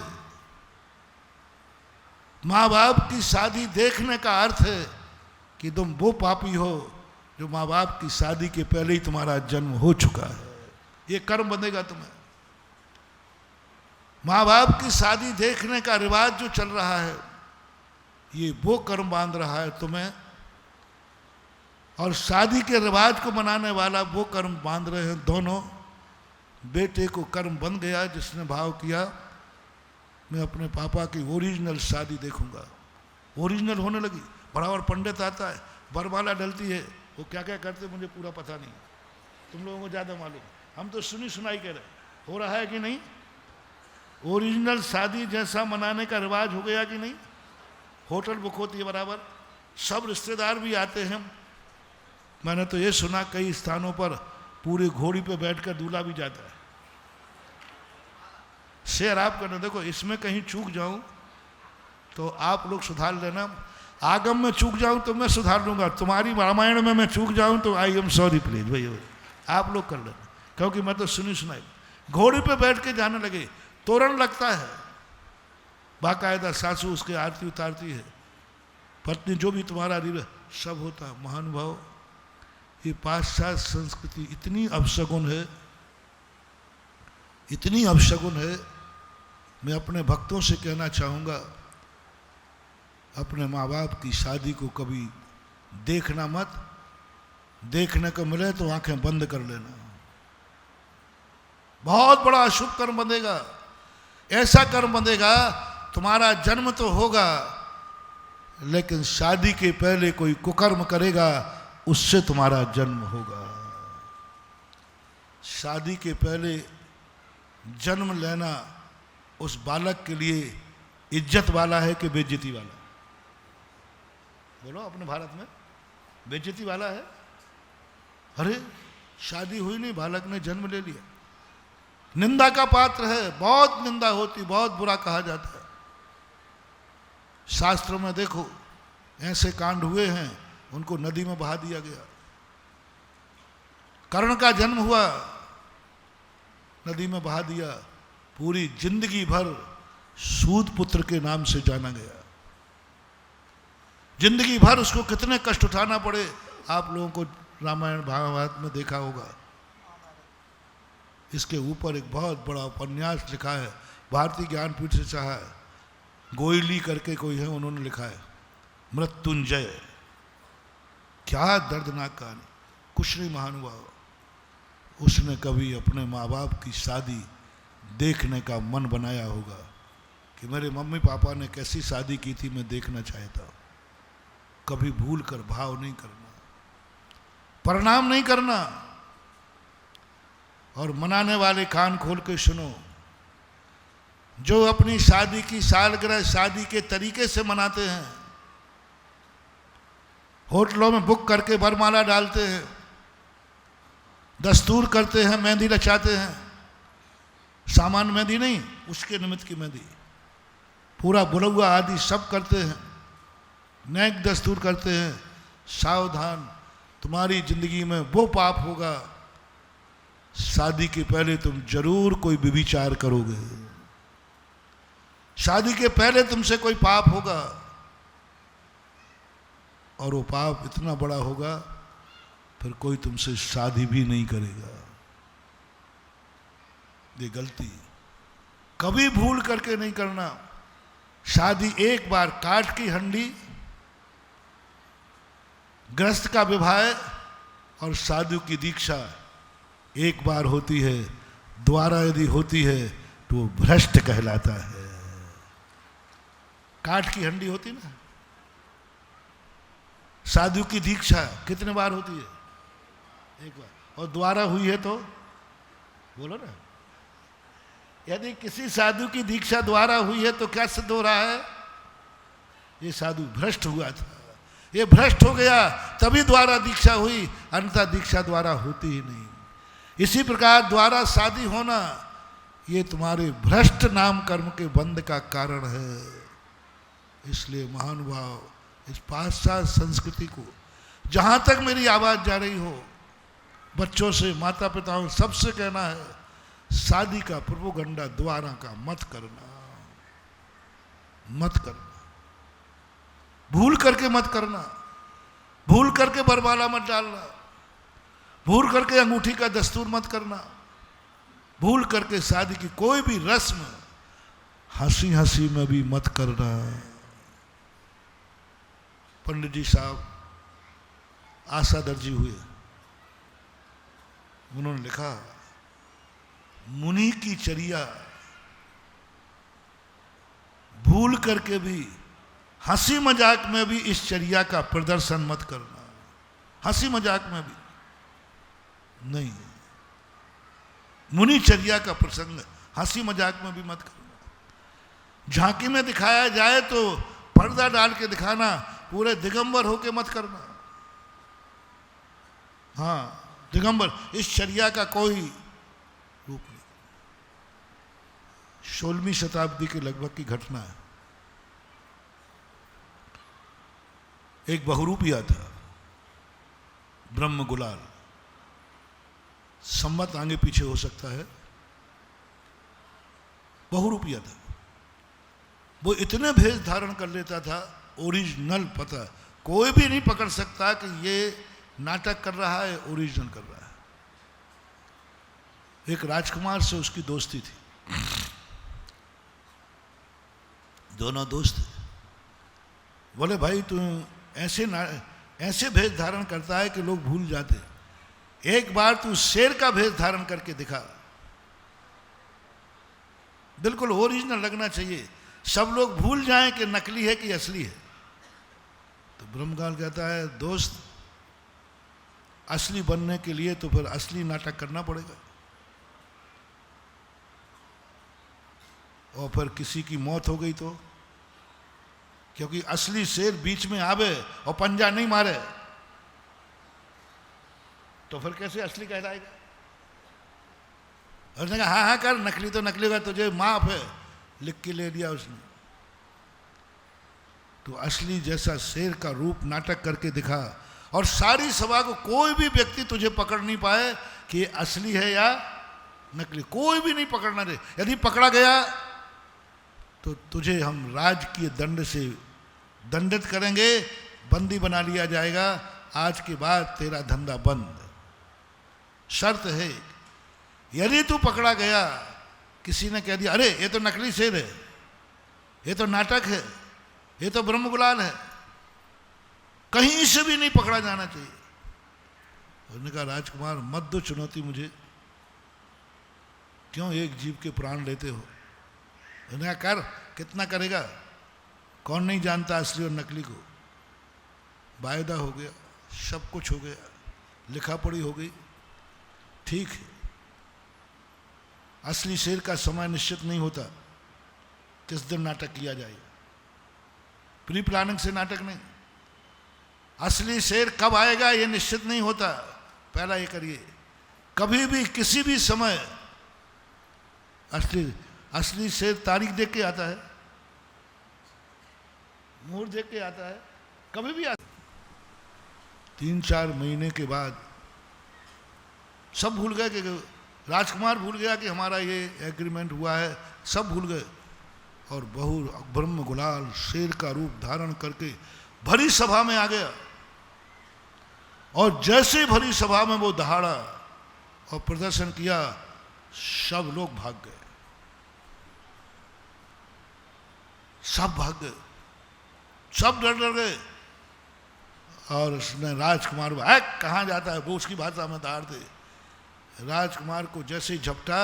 माँ बाप की शादी देखने का अर्थ है कि तुम वो पापी हो जो माँ बाप की शादी के पहले ही तुम्हारा जन्म हो चुका है, ये कर्म बंधेगा तुम्हें। माँ बाप की शादी देखने का रिवाज जो चल रहा है, ये वो कर्म बांध रहा है तुम्हें, और शादी के रिवाज को मनाने वाला वो कर्म बांध रहे हैं दोनों। बेटे को कर्म बन गया जिसने भाव किया मैं अपने पापा की ओरिजिनल शादी देखूंगा, ओरिजिनल होने लगी। बराबर पंडित आता है, बरमाला डलती है, वो क्या क्या करते मुझे पूरा पता नहीं, तुम लोगों को ज़्यादा मालूम, हम तो सुनी सुनाई कह रहे। हो रहा है कि नहीं? ओरिजिनल शादी जैसा मनाने का रिवाज हो गया कि नहीं? होटल बुक होती है बराबर, सब रिश्तेदार भी आते हैं। मैंने तो ये सुना कई स्थानों पर पूरी घोड़ी पे बैठकर दूल्हा भी जाता है। शेयर आप करना। देखो इसमें कहीं चूक जाऊं तो आप लोग सुधार लेना, आगम में चूक जाऊं तो मैं सुधार लूंगा, तुम्हारी रामायण में मैं चूक जाऊं तो आई एम सॉरी प्लीज भैया, आप लोग कर लेना, क्योंकि मैं तो सुनी सुनाई। घोड़ी पे बैठ के जाने लगे, तोरण लगता है, बाकायदा सासू उसके आरती उतारती है, पत्नी जो भी तुम्हारा रिव सब होता है। महानुभाव, ये पाश्चात्य संस्कृति इतनी अपशगुन है, इतनी अपशगुन है। मैं अपने भक्तों से कहना चाहूँगा, अपने माँ बाप की शादी को कभी देखना मत, देखने को मिले तो आंखें बंद कर लेना, बहुत बड़ा अशुभ कर्म बंधेगा। ऐसा कर्म बंधेगा, तुम्हारा जन्म तो होगा लेकिन शादी के पहले कोई कुकर्म करेगा, उससे तुम्हारा जन्म होगा। शादी के पहले जन्म लेना उस बालक के लिए इज्जत वाला है कि बेइज्जती वाला? बोलो, अपने भारत में बेइज्जती वाला है। अरे शादी हुई नहीं, बालक ने जन्म ले लिया, निंदा का पात्र है, बहुत निंदा होती, बहुत बुरा कहा जाता है। शास्त्रों में देखो ऐसे कांड हुए हैं, उनको नदी में बहा दिया गया। कर्ण का जन्म हुआ, नदी में बहा दिया, पूरी जिंदगी भर सूद पुत्र के नाम से जाना गया। जिंदगी भर उसको कितने कष्ट उठाना पड़े, आप लोगों को रामायण भागवत में देखा होगा। इसके ऊपर एक बहुत बड़ा उपन्यास लिखा है, भारतीय ज्ञानपीठ से चाहा है, गोयली करके कोई है, उन्होंने लिखा है मृत्युंजय। क्या दर्दनाक कहानी। कुछ नहीं महानुभाव, उसने कभी अपने माँ बाप की शादी देखने का मन बनाया होगा कि मेरे मम्मी पापा ने कैसी शादी की थी, मैं देखना चाहता हूँ। कभी भूल कर भाव नहीं करना, प्रणाम नहीं करना। और मनाने वाले कान खोल के सुनो, जो अपनी शादी की सालगिरह शादी के तरीके से मनाते हैं, होटलों में बुक करके वरमाला डालते हैं, दस्तूर करते हैं, मेहंदी रचाते हैं, सामान मेहंदी नहीं, उसके निमित्त की मेहंदी, पूरा बुलौआ आदि सब करते हैं, नेक दस्तूर करते हैं। सावधान, तुम्हारी जिंदगी में वो पाप होगा, शादी के पहले तुम जरूर कोई व्यभिचार करोगे, शादी के पहले तुमसे कोई पाप होगा, और वो पाप इतना बड़ा होगा फिर कोई तुमसे शादी भी नहीं करेगा। ये गलती कभी भूल करके नहीं करना। शादी एक बार, काठ की हंडी, गृहस्थ का विवाह और साधु की दीक्षा एक बार होती है, दोबारा यदि होती है तो वो भ्रष्ट कहलाता है। काठ की हंडी होती ना, साधु की दीक्षा कितने बार होती है? एक बार। और दोबारा हुई है तो बोलो ना, यदि किसी साधु की दीक्षा द्वारा हुई है तो क्या सिद्ध हो रहा है? ये साधु भ्रष्ट हुआ था, ये भ्रष्ट हो गया, तभी द्वारा दीक्षा हुई, अन्यथा दीक्षा द्वारा होती ही नहीं। इसी प्रकार द्वारा शादी होना ये तुम्हारे भ्रष्ट नाम कर्म के बंध का कारण है। इसलिए महानुभाव, इस पाश्चात्य संस्कृति को, जहाँ तक मेरी आवाज़ जा रही हो, बच्चों से, माता पिताओं सबसे कहना है, शादी का प्रोपोगंडा द्वारा का मत करना, मत करना, भूल करके मत करना, भूल करके बरमाला मत डालना, भूल करके अंगूठी का दस्तूर मत करना, भूल करके शादी की कोई भी रस्म हंसी हंसी में भी मत करना। पंडित जी साहब आशा दर्जी हुए, उन्होंने लिखा, मुनि की चर्या भूल करके भी, हंसी मजाक में भी इस चर्या का प्रदर्शन मत करना। हंसी मजाक में भी नहीं, मुनि चर्या का प्रसंग हंसी मजाक में भी मत करना। झांकी में दिखाया जाए तो पर्दा डाल के दिखाना, पूरे दिगंबर होके मत करना। हाँ, दिगंबर, इस चर्या का कोई रूप नहीं। 16वीं शताब्दी के लगभग की घटना है। एक बहुरूपिया था, ब्रह्म गुलाल, संमत आगे पीछे हो सकता है, बहुरूपिया था। वो इतने भेष धारण कर लेता था, ओरिजिनल पता कोई भी नहीं पकड़ सकता कि ये नाटक कर रहा है, ओरिजिनल कर रहा है। एक राजकुमार से उसकी दोस्ती थी, दोनों दोस्त थे। बोले भाई तू ऐसे भेष धारण करता है कि लोग भूल जाते, एक बार तू शेर का भेष धारण करके दिखा, बिल्कुल ओरिजिनल लगना चाहिए, सब लोग भूल जाएं कि नकली है कि असली है। तो ब्रह्मगाल कहता है दोस्त, असली बनने के लिए तो फिर असली नाटक करना पड़ेगा, और फिर किसी की मौत हो गई तो, क्योंकि असली शेर बीच में आवे और पंजा नहीं मारे तो फिर कैसे असली कहलाएगा। उसने कहा हाँ हाँ कर, नकली तो नकली होगा, तुझे माफ है, लिख के ले लिया उसने। तो असली जैसा शेर का रूप नाटक करके दिखा, और सारी सभा को कोई भी व्यक्ति तुझे पकड़ नहीं पाए कि असली है या नकली, कोई भी नहीं पकड़ना दे। यदि पकड़ा गया तो तुझे हम राजकीय दंड से दंडित करेंगे, बंदी बना लिया जाएगा, आज के बाद तेरा धंधा बंद। शर्त है, यदि तू पकड़ा गया, किसी ने कह दिया अरे ये तो नकली शेर है, ये तो नाटक है, ये तो ब्रह्म गुलाल है, कहीं से भी नहीं पकड़ा जाना चाहिए। उन्होंने कहा राजकुमार मत दो चुनौती मुझे, क्यों एक जीव के प्राण लेते हो। उन्होंने कहा कर, कितना करेगा, कौन नहीं जानता असली और नकली को। वायदा हो गया, सब कुछ हो गया, लिखा पढ़ी हो गई, ठीक है। असली शेर का समय निश्चित नहीं होता, किस दिन नाटक किया जाए, प्री प्लानिंग से नाटक नहीं। असली शेर कब आएगा ये निश्चित नहीं होता, पहला ये करिए। कभी भी किसी भी समय असली शेर तारीख देख के आता है, मुहूर्त देख के आता है, कभी भी आता। 3-4 महीने के बाद सब भूल गए कि राजकुमार भूल गया कि हमारा ये एग्रीमेंट हुआ है, सब भूल गए। और ब्रह्म गुलाल शेर का रूप धारण करके भरी सभा में आ गया, और जैसे भरी सभा में वो दहाड़ा और प्रदर्शन किया, सब लोग भाग गए, सब भाग गए, सब डर गए। और उसने राजकुमार कहाँ जाता है, वो उसकी भाषा में दहाड़ते। राजकुमार को जैसे ही झपटा,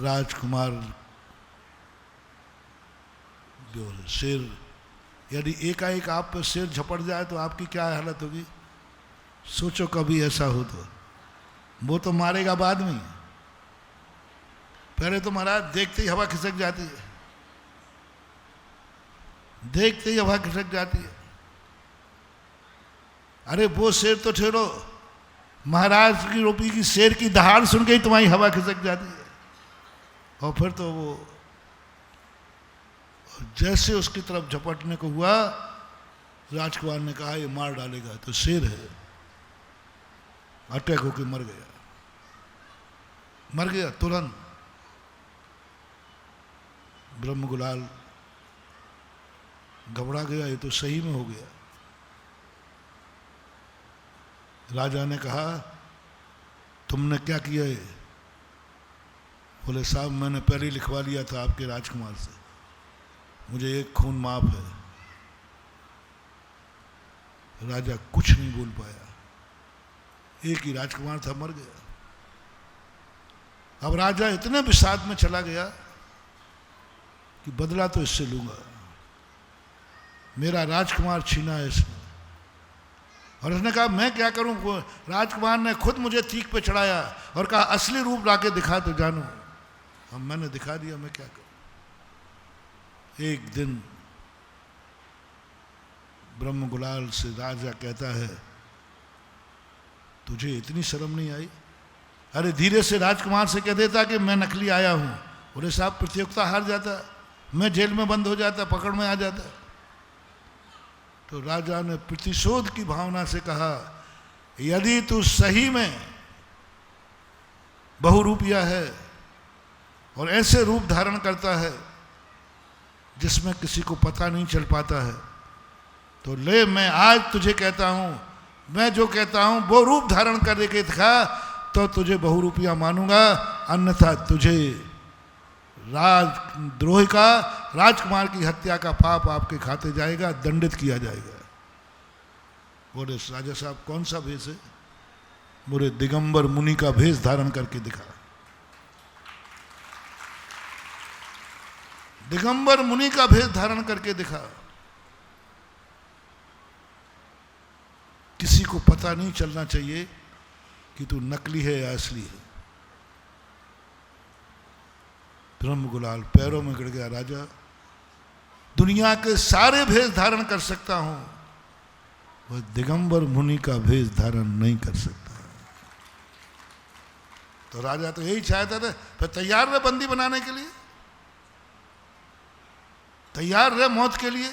राजकुमार शेर, यदि एकाएक आप पर शेर झपट जाए तो आपकी क्या हालत होगी, सोचो कभी ऐसा हो तो। वो तो मारेगा बाद में, पहले तो महाराज देखते ही हवा खिसक जाती है, देखते ही हवा खिसक जाती है। अरे वो शेर तो ठहरो, महाराज की रूपी की शेर की दहाड़ सुन के ही तुम्हारी हवा खिसक जाती है। और फिर तो वो जैसे उसकी तरफ झपटने को हुआ, राजकुमार ने कहा ये मार डालेगा, तो शेर है, अटैक होके मर गया, मर गया तुरंत। ब्रह्म गुलाल घबरा गया, ये तो सही में हो गया। राजा ने कहा तुमने क्या किया है। बोले साहब मैंने पहले ही लिखवा लिया था आपके राजकुमार से, मुझे एक खून माफ है। राजा कुछ नहीं बोल पाया, एक ही राजकुमार था, मर गया। अब राजा इतने विषाद में चला गया कि बदला तो इससे लूंगा, मेरा राजकुमार छीना है इसने। और उसने कहा मैं क्या करूं, राजकुमार ने खुद मुझे तीक पे चढ़ाया और कहा असली रूप लाके दिखा तो जानू। अब मैंने दिखा दिया, मैं क्या करूं। एक दिन ब्रह्म गुलाल से राजा कहता है तुझे इतनी शर्म नहीं आई। अरे धीरे से राजकुमार से कह देता कि मैं नकली आया हूं, बोले साहब प्रतियोगिता हार जाता, मैं जेल में बंद हो जाता, पकड़ में आ जाता। तो राजा ने प्रतिशोध की भावना से कहा, यदि तू सही में बहुरूपिया है और ऐसे रूप धारण करता है जिसमें किसी को पता नहीं चल पाता है, तो ले मैं आज तुझे कहता हूं, मैं जो कहता हूं वो रूप धारण करके दिखा तो तुझे बहुरूपिया मानूंगा, अन्यथा तुझे राजद्रोह का, राजकुमार की हत्या का पाप आपके खाते जाएगा, दंडित किया जाएगा। बोले राजा साहब कौन सा भेष है? बोले दिगंबर मुनि का भेष धारण करके दिखा। दिगंबर मुनि का भेष धारण करके दिखा। किसी को पता नहीं चलना चाहिए कि तू नकली है या असली है। ब्रह्म गुलाल पैरों में गिर गया, राजा दुनिया के सारे भेष धारण कर सकता हूं, वह दिगंबर मुनि का भेष धारण नहीं कर सकता। तो राजा तो यही चाहता था, फिर तैयार रहे बंदी बनाने के लिए, तैयार रहे मौत के लिए।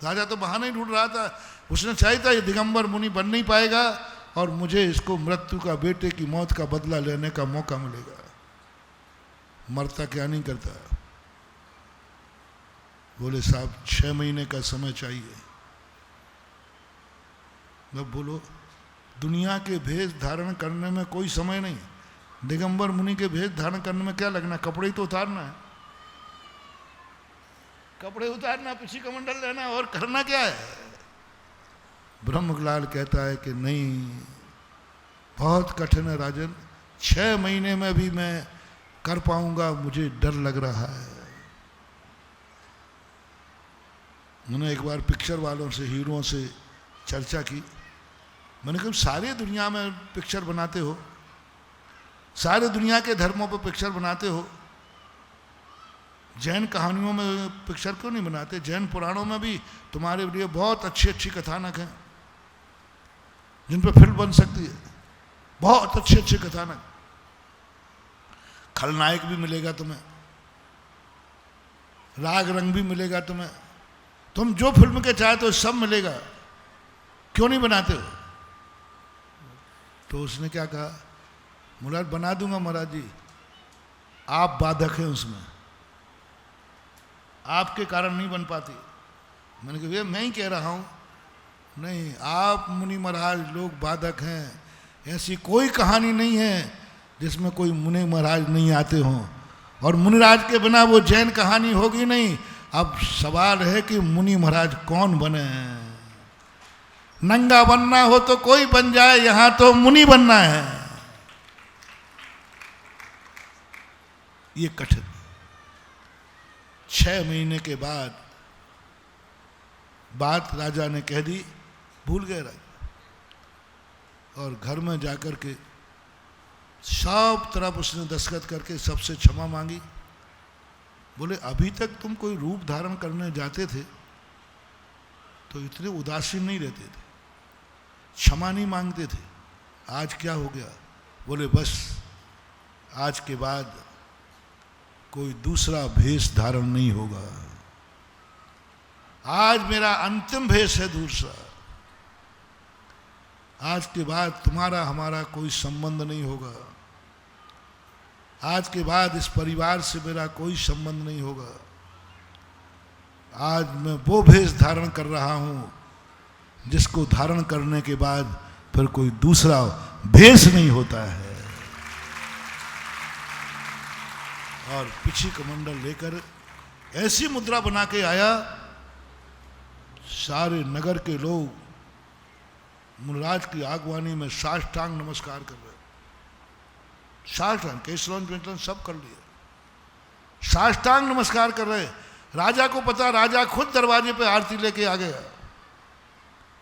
राजा तो बहाना ही ढूंढ रहा था, उसने चाहिए था ये दिगंबर मुनि बन नहीं पाएगा और मुझे इसको मृत्यु का, बेटे की मौत का बदला लेने का मौका मिलेगा। मरता क्या नहीं करता। बोले साहब 6 महीने का समय चाहिए। अब बोलो दुनिया के भेष धारण करने में कोई समय नहीं, दिगंबर मुनि के भेष धारण करने में क्या लगना, कपड़े ही तो उतारना है, कपड़े उतारना, पीछे कमंडल लेना, और करना क्या है। ब्रह्मलाल कहता है कि नहीं, बहुत कठिन है राजन, 6 महीने में भी मैं कर पाऊंगा, मुझे डर लग रहा है। मैंने एक बार पिक्चर वालों से, हीरोओं से चर्चा की। मैंने कहा सारे दुनिया में पिक्चर बनाते हो, सारे दुनिया के धर्मों पर पिक्चर बनाते हो, जैन कहानियों में पिक्चर क्यों नहीं बनाते? जैन पुराणों में भी तुम्हारे लिए बहुत अच्छी अच्छी कथानक हैं जिन पर फिल्म बन सकती है, बहुत अच्छे अच्छे कथानक। खलनायक भी मिलेगा तुम्हें, राग रंग भी मिलेगा तुम्हें, तुम जो फिल्म के चाहते हो सब मिलेगा, क्यों नहीं बनाते हो? तो उसने क्या कहा, मुराद बना दूंगा महाराज जी, आप बाधक हैं उसमें, आपके कारण नहीं बन पाती। मैंने कहा ये मैं ही कह रहा हूं, नहीं आप मुनि महाराज लोग बाधक हैं, ऐसी कोई कहानी नहीं है जिसमें कोई मुनि महाराज नहीं आते हों, और मुनिराज के बिना वो जैन कहानी होगी नहीं। अब सवाल है कि मुनि महाराज कौन बने। नंगा बनना हो तो कोई बन जाए, यहां तो मुनि बनना है। ये कठिन। 6 महीने के बाद बात राजा ने कह दी, भूल गए राजा, और घर में जाकर के सब तरफ उसने दस्तखत करके सबसे क्षमा मांगी। बोले अभी तक तुम कोई रूप धारण करने जाते थे तो इतने उदासीन नहीं रहते थे, क्षमा नहीं मांगते थे, आज क्या हो गया? बोले बस आज के बाद कोई दूसरा भेष धारण नहीं होगा, आज मेरा अंतिम भेष है दूसरा, आज के बाद तुम्हारा हमारा कोई संबंध नहीं होगा, आज के बाद इस परिवार से मेरा कोई संबंध नहीं होगा, आज मैं वो भेष धारण कर रहा हूं जिसको धारण करने के बाद फिर कोई दूसरा भेष नहीं होता है। और पिछी कमंडल लेकर ऐसी मुद्रा बना के आया, सारे नगर के लोग मुनिराज की आगवानी में साष्टांग नमस्कार कर रहे, साष्टांग, केसरौन पेंटन सब कर लिए, साष्टांग नमस्कार कर रहे। राजा को पता, राजा खुद दरवाजे पे आरती लेके आ गया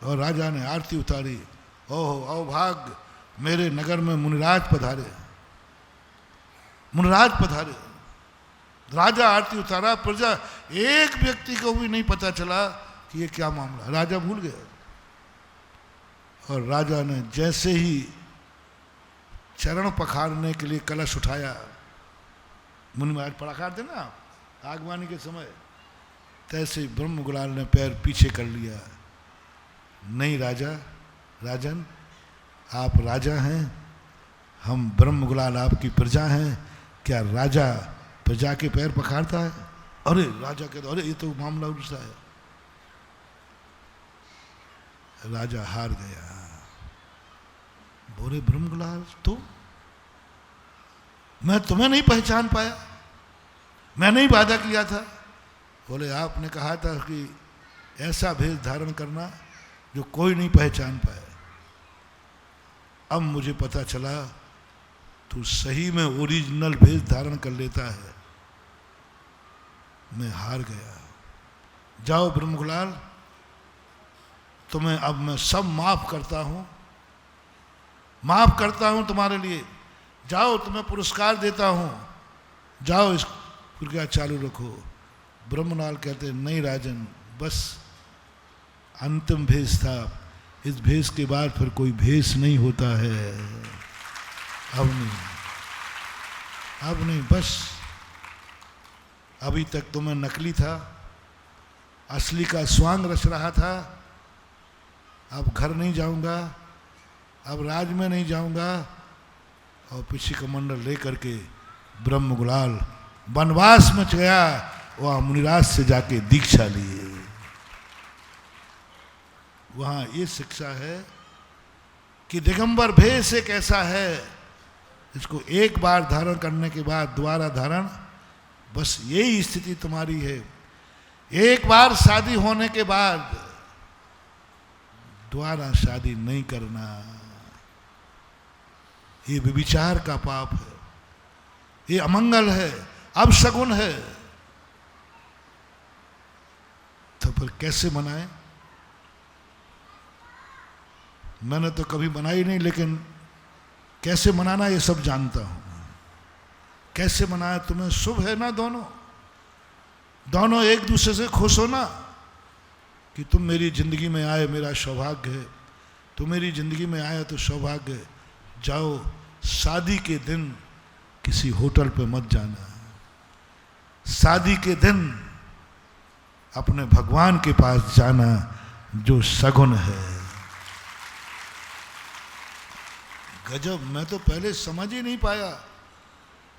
और राजा ने आरती उतारी। ओह अभाग्य, मेरे नगर में मुनिराज पधारे, मुनिराज पधारे। राजा आरती उतारा, प्रजा एक व्यक्ति को भी नहीं पता चला कि ये क्या मामला, राजा भूल गया। और राजा ने जैसे ही चरण पखारने के लिए कलश उठाया, मुनि महाराज पढ़ा करते ना आगवानी के समय, तैसे ब्रह्म गुलाल ने पैर पीछे कर लिया। नहीं राजा, राजन आप राजा हैं, हम ब्रह्म गुलाल आपकी प्रजा हैं, क्या राजा प्रजा के पैर पखाड़ता है? अरे राजा कहते अरे ये तो मामला उल्टा है। राजा हार गया। बोले ब्रह्म गुलाल तो मैं तुम्हें नहीं पहचान पाया, मैंने ही वादा किया था। बोले आपने कहा था कि ऐसा भेष धारण करना जो कोई नहीं पहचान पाए। अब मुझे पता चला तू सही में ओरिजिनल भेष धारण कर लेता है। मैं हार गया। जाओ ब्रह्मगुलाल, तुम्हें अब मैं सब माफ करता हूं, माफ करता हूं तुम्हारे लिए। जाओ तुम्हें पुरस्कार देता हूं, जाओ इस प्रक्रिया चालू रखो। ब्रह्मलाल कहते नहीं राजन, बस अंतिम भेष था, इस भेष के बाद फिर कोई भेष नहीं होता है। अब नहीं, अब नहीं, बस अभी तक तो मैं नकली था, असली का स्वांग रच रहा था। अब घर नहीं जाऊंगा, अब राज में नहीं जाऊंगा। और पीछे कमंडल लेकर के ब्रह्मगुलाल वनवास में गया, वहां मुनिराज से जाके दीक्षा लिए। वहां ये शिक्षा है कि दिगंबर भेष एक ऐसा है, इसको एक बार धारण करने के बाद दोबारा धारण, बस यही स्थिति तुम्हारी है। एक बार शादी होने के बाद दोबारा शादी नहीं करना, ये व्यभिचार का पाप है, ये अमंगल है, अपशगुन है। तो फिर कैसे मनाएं? मैंने तो कभी मनाई नहीं, लेकिन कैसे मनाना ये सब जानता हूं। कैसे मनाए? तुम्हें शुभ है ना, दोनों दोनों एक दूसरे से खुश हो ना, कि तुम मेरी जिंदगी में आए मेरा सौभाग्य है, तुम मेरी जिंदगी में आए तो सौभाग्य है। जाओ शादी के दिन किसी होटल पे मत जाना, शादी के दिन अपने भगवान के पास जाना जो सगुन है। गजब, मैं तो पहले समझ ही नहीं पाया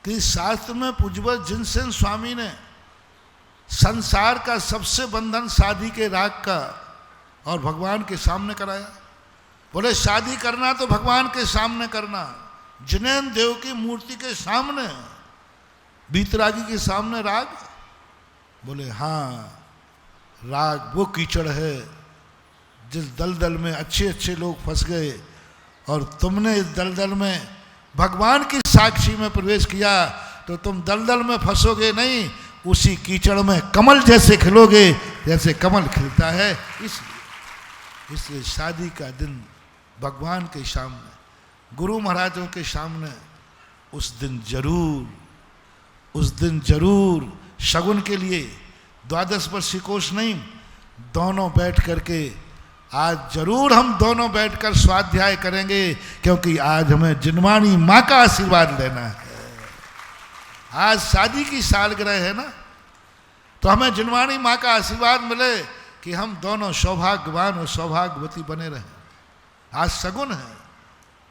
कि शास्त्र में पूज्यवत जिनसेन स्वामी ने संसार का सबसे बंधन शादी के राग का और भगवान के सामने कराया। बोले शादी करना तो भगवान के सामने करना, जिनेन्द्र देव की मूर्ति के सामने, बीतरागी के सामने राग। बोले हाँ, राग वो कीचड़ है जिस दलदल में अच्छे अच्छे लोग फंस गए, और तुमने इस दलदल में भगवान की साक्षी में प्रवेश किया तो तुम दलदल में फंसोगे नहीं, उसी कीचड़ में कमल जैसे खिलोगे, जैसे कमल खिलता है। इसलिए शादी का दिन भगवान के सामने, गुरु महाराजों के सामने, उस दिन जरूर शगुन के लिए 12 वर्षीय कोष नहीं, दोनों बैठ करके आज जरूर हम दोनों बैठकर स्वाध्याय करेंगे, क्योंकि आज हमें जिनवाणी माँ का आशीर्वाद लेना है। आज शादी की सालगिरह है ना, तो हमें जिनवाणी माँ का आशीर्वाद मिले कि हम दोनों सौभाग्यवान और सौभाग्यवती बने रहें। आज सगुन है,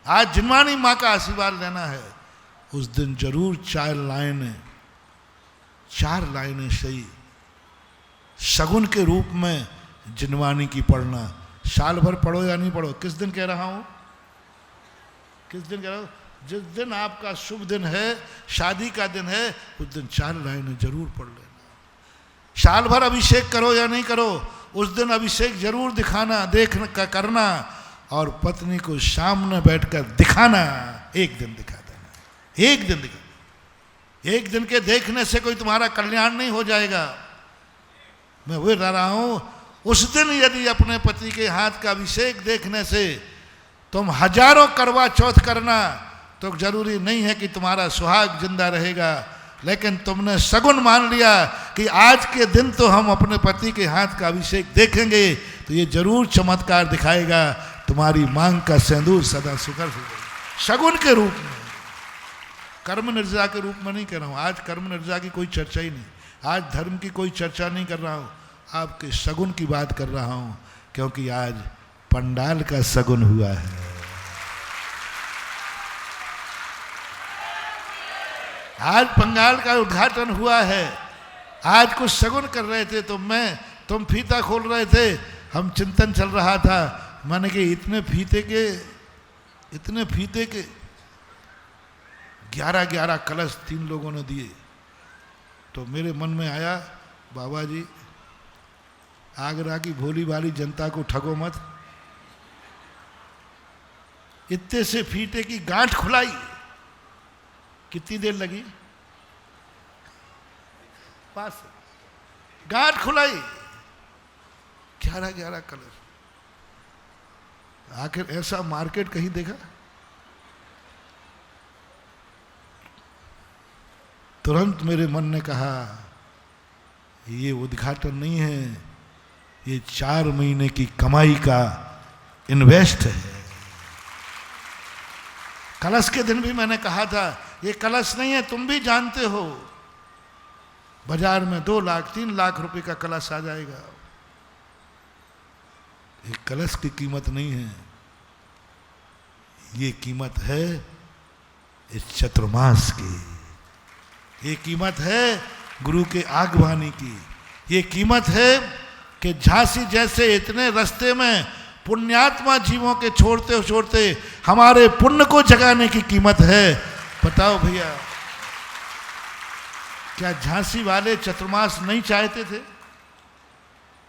आज जिनवाणी माँ का आशीर्वाद लेना है। उस दिन जरूर 4 लाइनें सही सगुन के रूप में जिनवाणी की पढ़ना। साल भर पढ़ो या नहीं पढ़ो, किस दिन कह रहा हूं, किस दिन कह रहा हूं? जिस दिन आपका शुभ दिन है, शादी का दिन है, उस दिन 4 लाइनें जरूर पढ़ लेना। साल भर अभिषेक करो या नहीं करो, उस दिन अभिषेक जरूर दिखाना, देखना का करना, और पत्नी को सामने बैठकर दिखाना। एक दिन दिखा देना, एक दिन दिखा। एक दिन के देखने से कोई तुम्हारा कल्याण नहीं हो जाएगा। मैं वही कह रहा हूं, उस दिन यदि अपने पति के हाथ का अभिषेक देखने से तुम हजारों करवा चौथ करना, तो जरूरी नहीं है कि तुम्हारा सुहाग जिंदा रहेगा, लेकिन तुमने सगुन मान लिया कि आज के दिन तो हम अपने पति के हाथ का अभिषेक देखेंगे, तो ये जरूर चमत्कार दिखाएगा, तुम्हारी मांग का सिंदूर सदा सुखद होगा, शगुन के रूप में। कर्म निर्जा के रूप में नहीं कह रहा हूँ, आज कर्म निर्जा की कोई चर्चा ही नहीं, आज धर्म की कोई चर्चा नहीं कर रहा हूँ, आपके सगुन की बात कर रहा हूँ, क्योंकि आज पंडाल का सगुन हुआ है। आज पंडाल का उद्घाटन हुआ है, आज कुछ सगुन कर रहे थे तो तुम फीता खोल रहे थे, हम चिंतन चल रहा था, मैंने कि इतने फीते के 11 कलश 3 लोगों ने दिए, तो मेरे मन में आया बाबा जी आगरा की भोली भाली जनता को ठगो मत, इतने से फीते की गांठ खुलाई, कितनी देर लगी, पास गांठ खुलाई, 11 कलश। आखिर ऐसा मार्केट कहीं देखा? तुरंत मेरे मन ने कहा ये उद्घाटन नहीं है, ये 4 महीने की कमाई का इन्वेस्ट है। कलश के दिन भी मैंने कहा था ये कलश नहीं है, तुम भी जानते हो बाजार में 2 लाख 3 लाख रुपए का कलश आ जाएगा, ये कलश की कीमत नहीं है, ये कीमत है इस चतुर्मास की, ये कीमत है गुरु के आगवानी की, ये कीमत है कि झांसी जैसे इतने रास्ते में पुण्यात्मा जीवों के छोड़ते छोड़ते हमारे पुण्य को जगाने की कीमत है। बताओ भैया, क्या झांसी वाले चतुर्मास नहीं चाहते थे?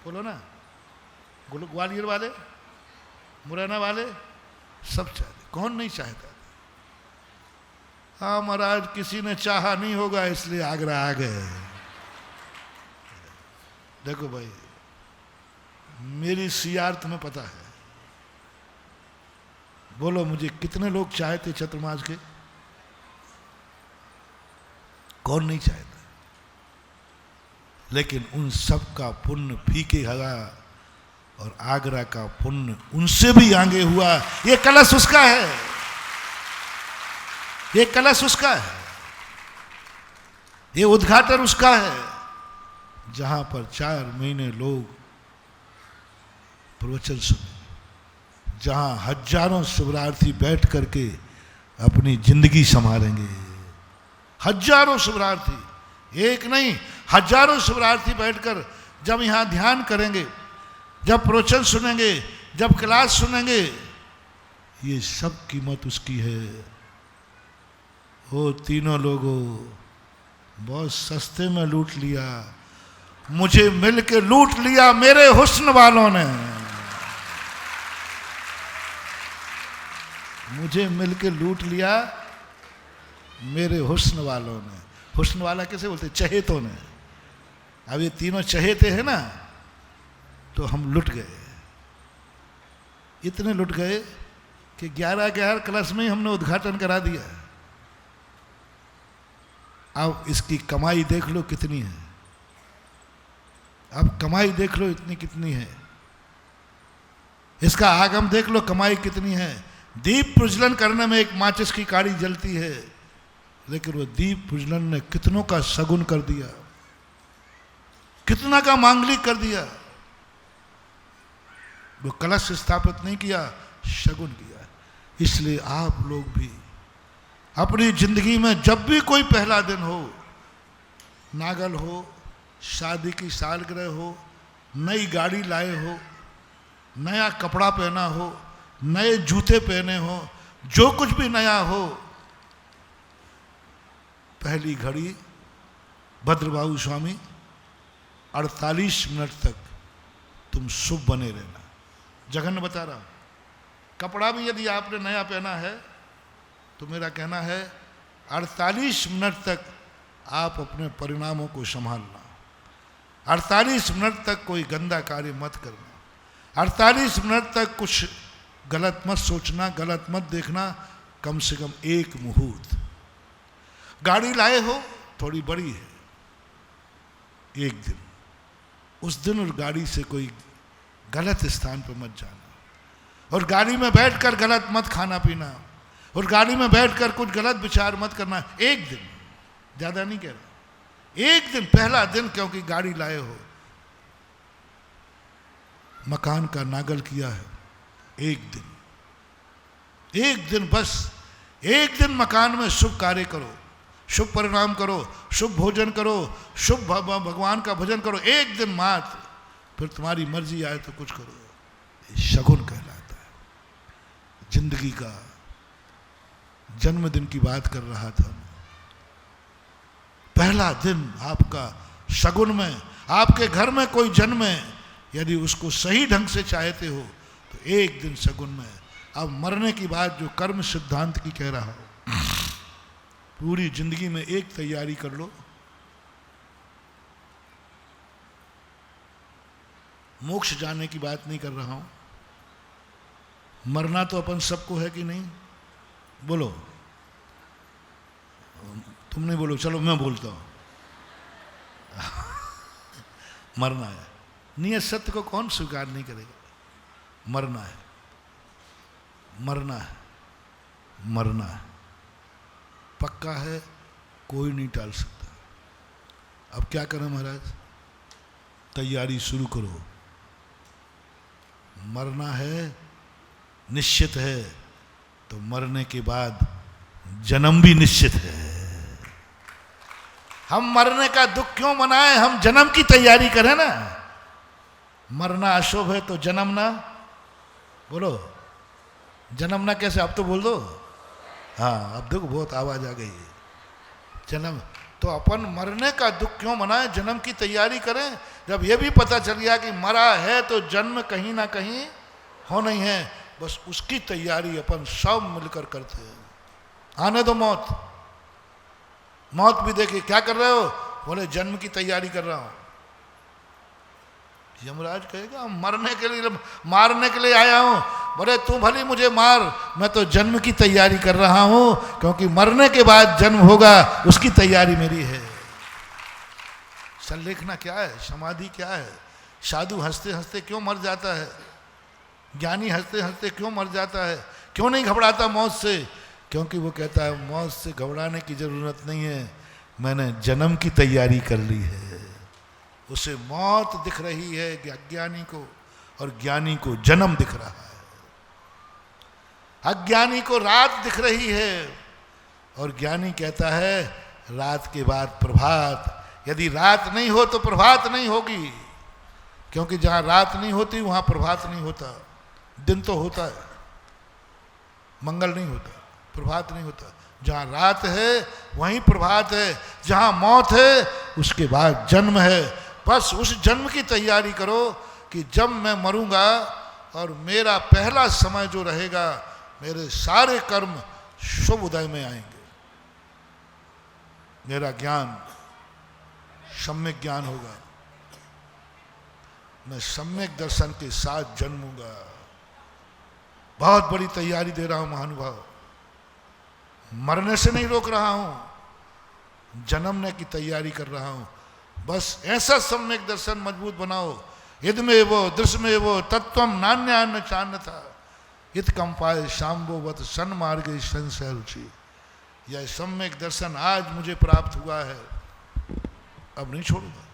बोलो ना, ग्वालियर वाले, मुरैना वाले सब चाहते, कौन नहीं चाहता? हाँ महाराज, किसी ने चाहा नहीं होगा इसलिए आगरा आ गए। देखो भाई, मेरी सियार तुम्हें पता है, बोलो मुझे कितने लोग चाहते चतुर्मास के? कौन नहीं चाहता? लेकिन उन सब का पुण्य फीके हगा और आगरा का पुण्य उनसे भी आगे हुआ। ये कलश उसका है, ये कलश उसका है, ये उद्घाटन उसका है, जहां पर 4 महीने लोग प्रवचन सुने, जहां हजारों शिवरार्थी बैठ करके अपनी जिंदगी संभालेंगे। हजारों शिवरार्थी, एक नहीं हजारों शिवरार्थी बैठकर जब यहां ध्यान करेंगे, जब प्रवचन सुनेंगे, जब क्लास सुनेंगे, ये सब कीमत उसकी है। वो तीनों लोगों बहुत सस्ते में लूट लिया, मुझे मिल के लूट लिया मेरे हुस्न वालों ने, मुझे मिल के लूट लिया मेरे हुस्न वालों ने। हुस्न वाला कैसे बोलते? चहेतों ने। अब ये तीनों चहेते हैं ना, तो हम लुट गए, इतने लुट गए कि 11 कलश में ही हमने उद्घाटन करा दिया। अब इसकी कमाई देख लो कितनी है, अब कमाई देख लो इतनी कितनी है, इसका आगम देख लो कमाई कितनी है। दीप प्रज्वलन करने में एक माचिस की काड़ी जलती है, लेकिन वो दीप प्रज्वलन ने कितनों का सगुन कर दिया, कितना का मांगलिक कर दिया। वो कलश स्थापित नहीं किया, शगुन किया। इसलिए आप लोग भी अपनी जिंदगी में जब भी कोई पहला दिन हो, नागल हो, शादी की सालगिरह हो, नई गाड़ी लाए हो, नया कपड़ा पहना हो, नए जूते पहने हो, जो कुछ भी नया हो, पहली घड़ी भद्रबाहु स्वामी 48 मिनट तक तुम शुभ बने रहना। जघन्य बता रहा हूं, कपड़ा भी यदि आपने नया पहना है तो मेरा कहना है 48 मिनट तक आप अपने परिणामों को संभालना। 48 मिनट तक कोई गंदा कार्य मत करना। 48 मिनट तक कुछ गलत मत सोचना, गलत मत देखना। कम से कम 1 मुहूर्त। गाड़ी लाए हो, थोड़ी बड़ी है, एक दिन, उस दिन उस गाड़ी से कोई गलत स्थान पर मत जाना, और गाड़ी में बैठकर गलत मत खाना पीना, और गाड़ी में बैठकर कुछ गलत विचार मत करना। एक दिन, ज्यादा नहीं कह रहा, एक दिन, पहला दिन, क्योंकि गाड़ी लाए हो, मकान का नागल किया है, एक दिन बस, एक दिन मकान में शुभ कार्य करो, शुभ परिणाम करो, शुभ भोजन करो, शुभ भगवान का भजन करो, एक दिन मात्र, फिर तुम्हारी मर्जी आए तो कुछ करो। ये शगुन कहलाता है। जिंदगी का जन्मदिन की बात कर रहा था, पहला दिन आपका शगुन में, आपके घर में कोई जन्मे, यदि उसको सही ढंग से चाहते हो तो एक दिन शगुन में। अब मरने की बात जो कर्म सिद्धांत की कह रहा हो, पूरी जिंदगी में एक तैयारी कर लो, मोक्ष जाने की बात नहीं कर रहा हूं, मरना तो अपन सबको है कि नहीं? बोलो, तुम नहीं बोलो, चलो मैं बोलता हूं। मरना है, नियत सत्य को कौन स्वीकार नहीं करेगा? मरना है, मरना है, मरना है, पक्का है, कोई नहीं टाल सकता। अब क्या करें महाराज? तैयारी शुरू करो। मरना है, निश्चित है, तो मरने के बाद जन्म भी निश्चित है। हम मरने का दुख क्यों मनाएं? हम जन्म की तैयारी करें ना। मरना अशुभ है तो जन्म ना, बोलो, जन्म ना कैसे? अब तो बोल दो। हाँ, अब देखो बहुत आवाज आ गई है। जन्म तो अपन मरने का दुख क्यों मनाएं? जन्म की तैयारी करें। जब ये भी पता चल गया कि मरा है तो जन्म कहीं ना कहीं होना ही है, बस उसकी तैयारी अपन सब मिलकर करते हैं। आने दो मौत, मौत भी देखिए क्या कर रहे हो? बोले जन्म की तैयारी कर रहा हूं। यमराज कहेगा मरने के लिए, मारने के लिए आया हूं। बोले तू भली मुझे मार, मैं तो जन्म की तैयारी कर रहा हूं, क्योंकि मरने के बाद जन्म होगा, उसकी तैयारी मेरी है। संलेखना क्या है? समाधि क्या है? साधु हंसते हंसते क्यों मर जाता है? ज्ञानी हंसते हंसते क्यों मर जाता है? क्यों नहीं घबराता मौत से? क्योंकि वो कहता है मौत से घबराने की जरूरत नहीं है, मैंने जन्म की तैयारी कर ली है। उसे मौत दिख रही है अज्ञानी को, और ज्ञानी को जन्म दिख रहा है। अज्ञानी को रात दिख रही है, और ज्ञानी कहता है रात के बाद प्रभात। यदि रात नहीं हो तो प्रभात नहीं होगी, क्योंकि जहां रात नहीं होती वहां प्रभात नहीं होता। दिन तो होता है, मंगल नहीं होता, प्रभात नहीं होता। जहां रात है वहीं प्रभात है, जहां मौत है उसके बाद जन्म है। बस उस जन्म की तैयारी करो कि जब मैं मरूंगा और मेरा पहला समय जो रहेगा, मेरे सारे कर्म शुभ उदय में आएंगे। मेरा ज्ञान सम्यक ज्ञान होगा, मैं सम्यक दर्शन के साथ जन्मूंगा। बहुत बड़ी तैयारी दे रहा हूं महानुभाव, मरने से नहीं रोक रहा हूं, जन्मने की तैयारी कर रहा हूं। बस ऐसा सम्यक दर्शन मजबूत बनाओ। यद्मे वो दृश्य वो तत्वम नान्यान्न चान्न था, इत कंपाय शाम्भोवत सन्मार्ग संशय रुचि। यह सम्यक दर्शन आज मुझे प्राप्त हुआ है, अब नहीं छोड़ूंगा।